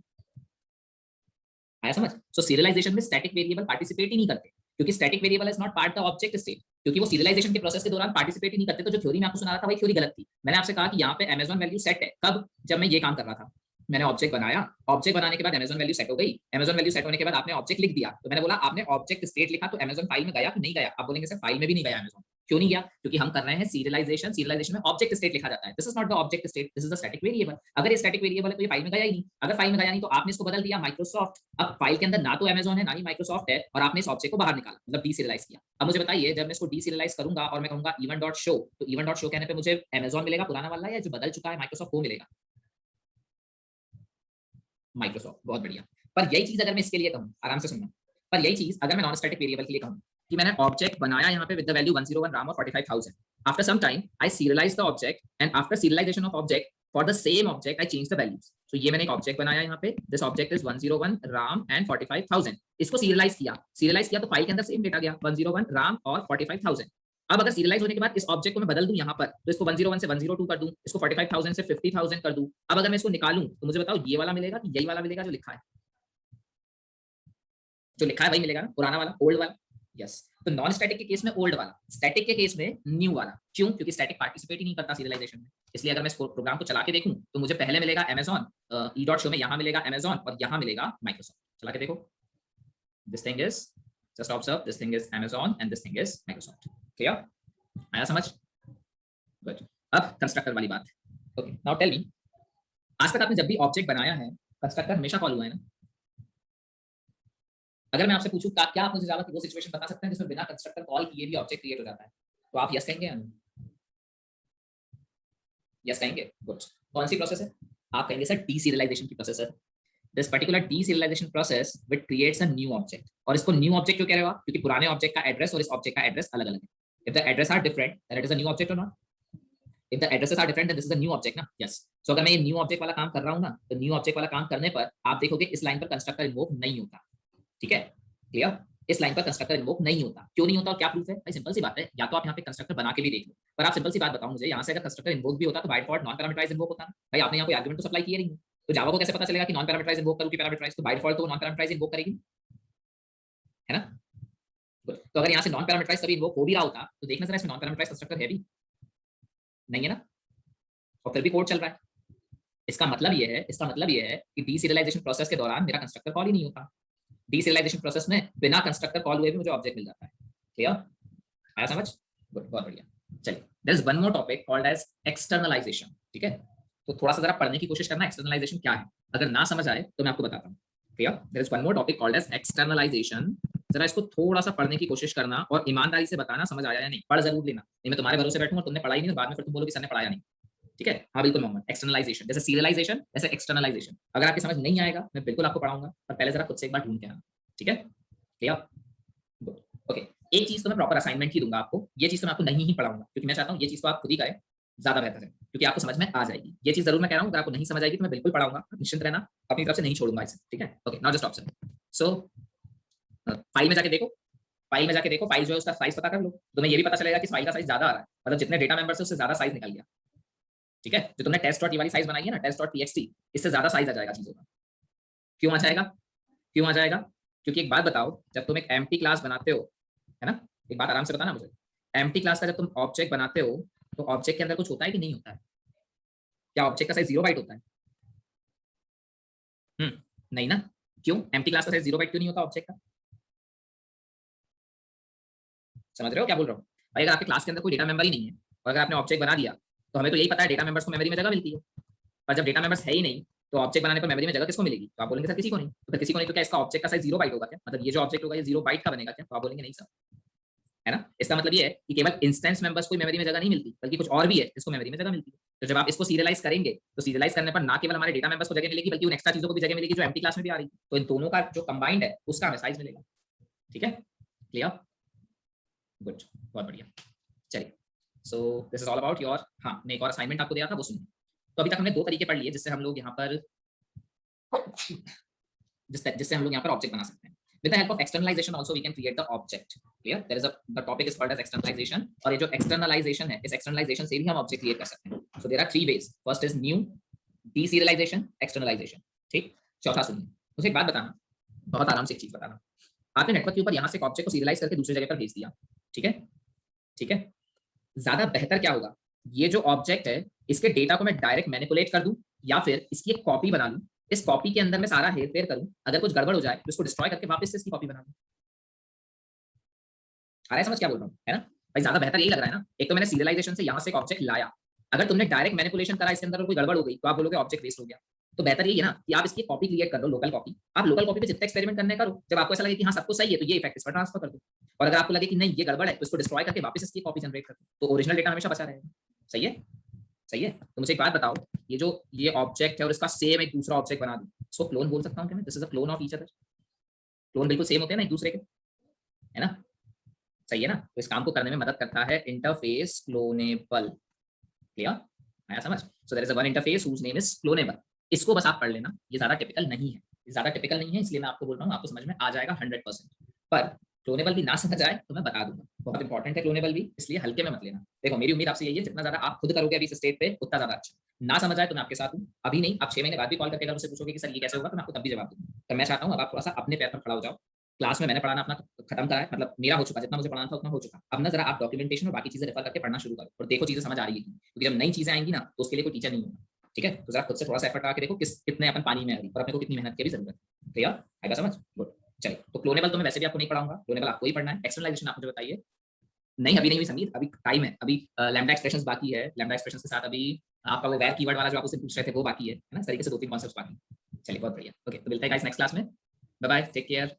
आया समझ। सो serialisation में static variable participate ही नहीं करते, क्योंकि static variable is not part the object state, क्योंकि वो serialisation के process के दौरान पार्टिसिपेट ही नहीं करते। तो जो थ्योरी मैं आपको सुना रहा था वही थ्योरी गलत थी। मैंने आपसे कहा कि यहाँ पे Amazon वैल्यू सेट है, कब, जब मैं ये काम कर रहा था, मैंने ऑब्जेक्ट बनाया, ऑब्जेक्ट बनाने के बाद Amazon वैल्यू सेट हो गई, Amazon वैल्यू सेट होने के बाद आपने ऑब्जेक्ट लिख दिया, तो मैंने बोला आपने ऑब्जेक्ट स्टेट लिखा तो Amazon फाइल में गया कि नहीं गया, आप बोलेंगे सर फाइल में भी नहीं गया Amazon, क्यों नहीं गया? क्योंकि हम कर रहे हैं सीरियलाइजेशन। सीरियलाइजेशन में ऑब्जेक्ट स्टेट लिखा जाता है। This is not the object state, this is the static variable. अगर ये स्टैटिक वेरिएबल है तो ये फाइल में गया ही नहीं। अगर फाइल में गया नहीं तो आपने इसको बदल दिया माइक्रोसॉफ्ट। अब फाइल के अंदर ना तो अमेज़न है ना ही माइक्रोसॉफ्ट है, और आपने इस ऑब्जेक्ट को बाहर निकाला, मतलब डीसीरियलाइज किया। अब मुझे बताइए, जब मैं इसको डीसीरियलाइज करूंगा और मैं कहूंगा इवन डॉट शो, तो इवन डॉट शो कहने पे मुझे अमेज़न मिलेगा पुराना वाला, या जो बदल चुका है माइक्रोसॉफ्ट वो मिलेगा? माइक्रोसॉफ्ट। बहुत बढ़िया। पर यही चीज अगर मैं इसके लिए कहूँ, आराम से सुनना, पर यही चीज अगर मैं नॉन स्टैटिक वेरिएबल के लिए कहूँ कि मैंने ऑब्जेक्ट बनाया यहाँ पे विद द वैल्यू 101 RAM और 45,000, after some time I serialize the object and after serialization of object for the same object I change the values. तो ये मैंने एक ऑब्जेक्ट बनाया यहाँ पे, this object is 101 RAM and 45,000। इसको सीरियलाइज किया तो फाइल के अंदर सेम डेटा गया 101 RAM और 45,000। अब अगर सीरियलाइज होने के बाद इस ऑब्जेक्ट को मैं बदल दूं यहाँ पर, तो इसको 101 से 102 कर दूं, इसको 45,000 से 50,000 कर दूं। अब अगर मैं इसको निकालूं तो मुझे बताओ ये वाला मिलेगा कि यही वाला मिलेगा जो लिखा है? जो लिखा है वही मिलेगा ना, पुराना वाला, ओल्ड वाला। यस। तो नॉन स्टैटिक के केस में ओल्ड वाला, स्टैटिक के केस में न्यू वाला। क्यों? क्योंकि स्टैटिक पार्टिसिपेट ही नहीं करता सीरियलाइजेशन में। इसलिए अगर मैं इस प्रोग्राम को चला के देखूं तो मुझे पहले मिलेगा अमेज़न, ई डॉट शो में यहाँ मिलेगा अमेज़न और यहाँ मिलेगा माइक्रोसॉफ्ट। चला के देखो, this thing is, just observe, this thing is Amazon and this thing is Microsoft. Clear? आया समझ? गुड। अब कंस्ट्रक्टर वाली बात। ओके, नाउ टेल मी, आज तक आपने जब भी ऑब्जेक्ट बनाया है, कंस्ट्रक्टर हमेशा कॉल हुआ है ना? अगर मैं आपसे पूछूं क्या आप मुझे ज्यादा वो सिचुएशन बता सकते हैं जिसमें बिना कंस्ट्रक्टर कॉल किए भी ऑब्जेक्ट क्रिएट हो जाता है? तो आप यस कहेंगे या नो? यस कहेंगे। गुड। कौन सी प्रोसेस है? आप कहेंगे सर डीसीरियलाइजेशन की प्रोसेस है। This particular deserialization process which creates a new object. और इसको न्यू ऑब्जेक्ट क्यों कह रहे हो आप? क्योंकि पुराने ऑब्जेक्ट का एड्रेस और इस ऑब्जेक्ट का एड्रेस अलग अलग है। If the address are different then it is a new object और not? If the addresses are different then this is a new object ना। यस। सो अगर मैं ये न्यू ऑब्जेक्ट वाला काम कर रहा हूं ना, तो न्यू ऑब्जेक्ट वाला काम करने पर आप देखोगे इस लाइन पर कंस्ट्रक्टर इन्वोक नहीं होता। ठीक है? क्लियर? इस लाइन पर कंस्ट्रक्टर इन्वोक नहीं होता। क्यों नहीं होता और क्या प्रूफ है? भाई सिंपल सी बात है, या तो आप यहाँ पे कंस्ट्रक्टर बना के भी देख लो, पर आप सिंपल सी बात बताओ मुझे, यहाँ से अगर कंस्ट्रक्टर इन्वोक भी होता तो by default non parameterized invoke होता ना। भाई आपने यहाँ कोई आर्गुमेंट तो सप्लाई किया नहीं है, तो जावा को कैसे पता चलेगा कि नॉन पैरामीटराइज्ड इन्वोक करूँ कि पैरामीटराइज्ड? तो बाय डिफॉल्ट तो नॉन पैरामीटराइज्ड इन्वोक करेगी, है ना? तो अगर यहाँ से नॉन पैरामीटराइज्ड कभी इन्वोक हो भी रहा होता तो देखना जरा इसमें नॉन पैरामीटराइज्ड कंस्ट्रक्टर है भी नहीं है ना, और फिर भी कोड चल रहा है। इसका मतलब ये है कि डीसीरियलाइजेशन प्रोसेस के दौरान मेरा कंस्ट्रक्टर कॉल ही नहीं होता। डीसीरियलाइजेशन प्रोसेस में बिना कंस्ट्रक्टर कॉल हुए भी मुझे ऑब्जेक्ट मिल जाता है। क्लियर? आया समझ? गुड, बहुत बढ़िया। चलिए, there is one more topic called as externalization. ठीक है? तो थोड़ा सा जरा पढ़ने की कोशिश करना एक्सटर्नलाइजेशन क्या है। अगर ना समझ आए तो मैं आपको बताता हूँ। Clear? There is one more topic called as externalization. जरा इसको थोड़ा सा पढ़ने की कोशिश करना और ईमानदारी से बताना समझ आया या नहीं। पढ़ जरूर लेना, नहीं मैं तुम्हारे भरोसे बैठूंगा, तुमने पढ़ा ही नहीं, बाद में फिर तुम बोलोगे सर ने पढ़ाया नहीं। ठीक है? हाँ बिल्कुल मोहम्मद, एक्सटर्नलाइजेशन जैसे सीरियलाइजेशन वैसे एक्सटर्नलाइजेशन। अगर आपकी समझ नहीं आएगा मैं बिल्कुल आपको पढ़ाऊंगा, पर पहले जरा खुद से एक बार ढूंढ के आना। ठीक है? क्लियर? गुड। ओके, एक चीज तो मैं प्रॉपर असाइनमेंट ही दूंगा आपको, ये चीज तो मैं आपको नहीं ही पढ़ाऊंगा क्योंकि मैं चाहता हूँ ये चीज तो आप खुद ही करें, ज्यादा बेहतर है, क्योंकि आपको समझ में आ जाएगी। ये चीज जरूर मैं कह रहा हूँ, अगर आपको नहीं समझ आएगी तो मैं बिल्कुल पढ़ाऊंगा, निश्चिंत रहना, अपनी तरफ से नहीं छोड़ूंगा इसे। ठीक है? Okay, now just observe. So file में जाके देखो, फाइल जो है उसका साइज पता कर लो, तुम्हें ये भी पता चलेगा कि फाइल का साइज ज्यादा आ रहा है, मतलब जितने डेटा मेंबर्स है उससे ज्यादा साइज निकल गया। ठीक है? जो तुमने टेस्ट डॉट वाली साइज बनाई है ना, टेस्ट डॉट टीएक्सटी, इससे ज्यादा साइज आ जाएगा चीजों का। क्यों आ जाएगा? क्यों आ जाएगा? क्योंकि एक बात बताओ, जब तुम एक एम्प्टी क्लास बनाते हो, है ना, एक बात आराम से बताना मुझे, एम्प्टी क्लास का जब तुम ऑब्जेक्ट बनाते हो तो ऑब्जेक्ट के अंदर कुछ होता है कि नहीं होता है? क्या ऑब्जेक्ट का साइज 0 बाइट होता है? नहीं ना। क्यों? एम्प्टी क्लास का साइज 0 बाइट क्यों नहीं होता ऑब्जेक्ट का? समझ रहे हो क्या बोल रहा हूँ? भाई अगर आपके क्लास के अंदर कोई डेटा मेंबर ही नहीं है और अगर आपने ऑब्जेक्ट बना दिया तो हमें तो यही पता है डेटा मेंबर्स को मेमोरी में जगह मिलती है, पर जब डेटा मेंबर्स है ही नहीं तो ऑब्जेक्ट बनाने पर मेमोरी में जगह किसको मिलेगी? तो आप बोलेंगे सर किसी को नहीं। तो फिर किसी को नहीं तो क्या इसका ऑब्जेक्ट का साइज 0 बाइट होगा क्या? मतलब ये जो ऑब्जेक्ट होगा ये 0 बाइट का बनेगा क्या? तो आप बोलेंगे नहीं सर, है ना। इसका मतलब ये है कि केवल इंस्टेंस मेंबर्स को मेमोरी में जगह नहीं मिलती, बल्कि कुछ और भी है जिसको मेमोरी में जगह मिलती है। तो जब आप इसको सीरियलाइज करेंगे तो सीरियलाइज करने पर ना केवल हमारे डेटा मेंबर्स को जगह मिलेगी बल्कि उन एक्स्ट्रा चीजों को भी जगह मिलेगी जो एम्प्टी क्लास में भी आ रही है। तो इन दोनों का जो कंबाइंड है उसका हमें साइज मिलेगा। ठीक है? क्लियर? गुड, बहुत बढ़िया। चलिए, सो this is all about your, हाँ मैं एक और असाइनमेंट आपको दिया था वो सुनिए। तो अभी तक हमने दो तरीके पढ़ लिए जिससे हम लोग यहाँ पर जिससे हम लोग यहाँ पर ऑब्जेक्ट बना सकते हैं। With the help of externalization also we can create the object. Clear? There is the topic is called as externalization, और ये जो externalization है, इस externalization से भी हम object create कर सकते हैं. So there are three ways. First is new, deserialization, externalization. ठीक? चौथा सुनिए, मुझे एक बात बताना, बहुत आराम से एक चीज बताना। आपने नेटवर्क के ऊपर यहाँ से एक ऑब्जेक्ट को सीरियलाइज करके दूसरी जगह पर भेज दिया, ठीक है? ठीक है? ज्यादा बेहतर क्या होगा, ये जो ऑब्जेक्ट है इसके डेटा को मैं डायरेक्ट मैनिपुलेट कर दूं या फिर इसकी एक कॉपी बना लूं, इस कॉपी के अंदर मैं सारा हेर फेर करूं, अगर कुछ गड़बड़ हो जाए तो इसको डिस्ट्रॉय करके वापस से इसकी कॉपी बना लूं। आ रहा है समझ क्या बोल रहा हूं, है ना? भाई ज्यादा बेहतर यही लग रहा है ना। एक तो मैंने सीरियलाइजेशन से यहाँ से एक ऑब्जेक्ट लाया, अगर तुमने डायरेक्ट मैनिपुलेशन करा इसके अंदर कोई गड़बड़ हो गई तो आप बोलोगे ऑब्जेक्ट वेस्ट हो गया। तो बेहतर यही है ना कि आप इसकी कॉपी क्रिएट कर लो, लोकल कॉपी। आप लोकल कॉपी पे जितना एक्सपेरिमेंट करने करो, जब आपको ऐसा लगे कि हाँ सब कुछ सही है तो ये इफेक्ट इस पर ट्रांसफर कर दो, और अगर आपको लगे कि नहीं ये गड़बड़ है तो इसको डिस्ट्रॉय करके वापस इसकी कॉपी जनरेट कर दो, तो ओरिजिनल डेटा हमेशा बचा रहेगा। सही है, सही है। तो मुझे एक बात बताओ, ये ऑब्जेक्ट है और इसका सेम एक दूसरा ऑब्जेक्ट बना दूं, इसको क्लोन बोल सकता हूँ क्या मैं? This is a clone of each other. Clone बिल्कुल सेम होते हैं ना एक दूसरे के, है ना? सही है ना? तो इस काम को करने में मदद करता है इंटरफेस क्लोनेबल। क्लियर? आया समझ? So there is a one interface whose name is cloneable. इसको बस आप पढ़ लेना, ये ज्यादा टिपिकल नहीं है, ये ज्यादा टिपिकल नहीं है, इसलिए मैं आपको बोल रहा हूँ आपको समझ में आ जाएगा 100%। पर क्लोनेबल भी ना समझ आए तो मैं बता दूंगा, बहुत इंपॉर्टेंट है क्लोनेबल भी, इसलिए हल्के में मत लेना। देखो मेरी उम्मीद आपसे यही है, जितना ज्यादा आप खुद करोगे अभी इस स्टेज पे उतना ज्यादा अच्छा। ना समझ आए तो मैं आपके साथ हूँ, अभी नहीं आप 6 महीने बाद भी कॉल करके अगर मुझसे पूछोगे कि सर ये कैसे होगा, तो मैं आपको तब भी जवाब दूंगा। तो मैं चाहता हूँ अब आप थोड़ा सा अपने पैर पर खड़ा हो जाओ। क्लास में मैंने पढ़ाना अपना खत्म करा है, मतलब मेरा हो चुका, जितना मुझे पढ़ाना था उतना हो चुका। अब ना जरा आप डॉक्यूमेंटेशन और बाकी चीजें रेफर करके पढ़ना शुरू करो और देखो चीजें समझ आ रही है क्योंकि जब नई चीजें आएंगी ना तो उसके लिए कोई टीचर नहीं होगा। ठीक है, तो जरा खुद से थोड़ा सा एफर्ट लगा के देखो कितने अपन पानी में है अभी और अपने को कितनी मेहनत की भी जरूरत है। क्लियर? आएगा समझ? गुड। चलिए, तो क्लोनेबल तो मैं वैसे भी आपको नहीं पढ़ाऊंगा, क्लोनेबल आपको ही पढ़ना है। एक्सटर्नलाइजेशन आप मुझे बताइए। नहीं अभी नहीं हुई संगीत, अभी टाइम है, अभी लैम्डा एक्सप्रेशंस बाकी है। लैम्डा एक्सप्रेशंस के साथ अभी आपका वो वेर कीवर्ड वाला जो आप उससे पूछ रहे थे वो बाकी है ना, इस तरीके से 2-3 कॉन्सेप्ट्स बाकी। चलिए बहुत बढ़िया, ओके तो मिलते हैं गाइस नेक्स्ट क्लास में। Bye bye, take care.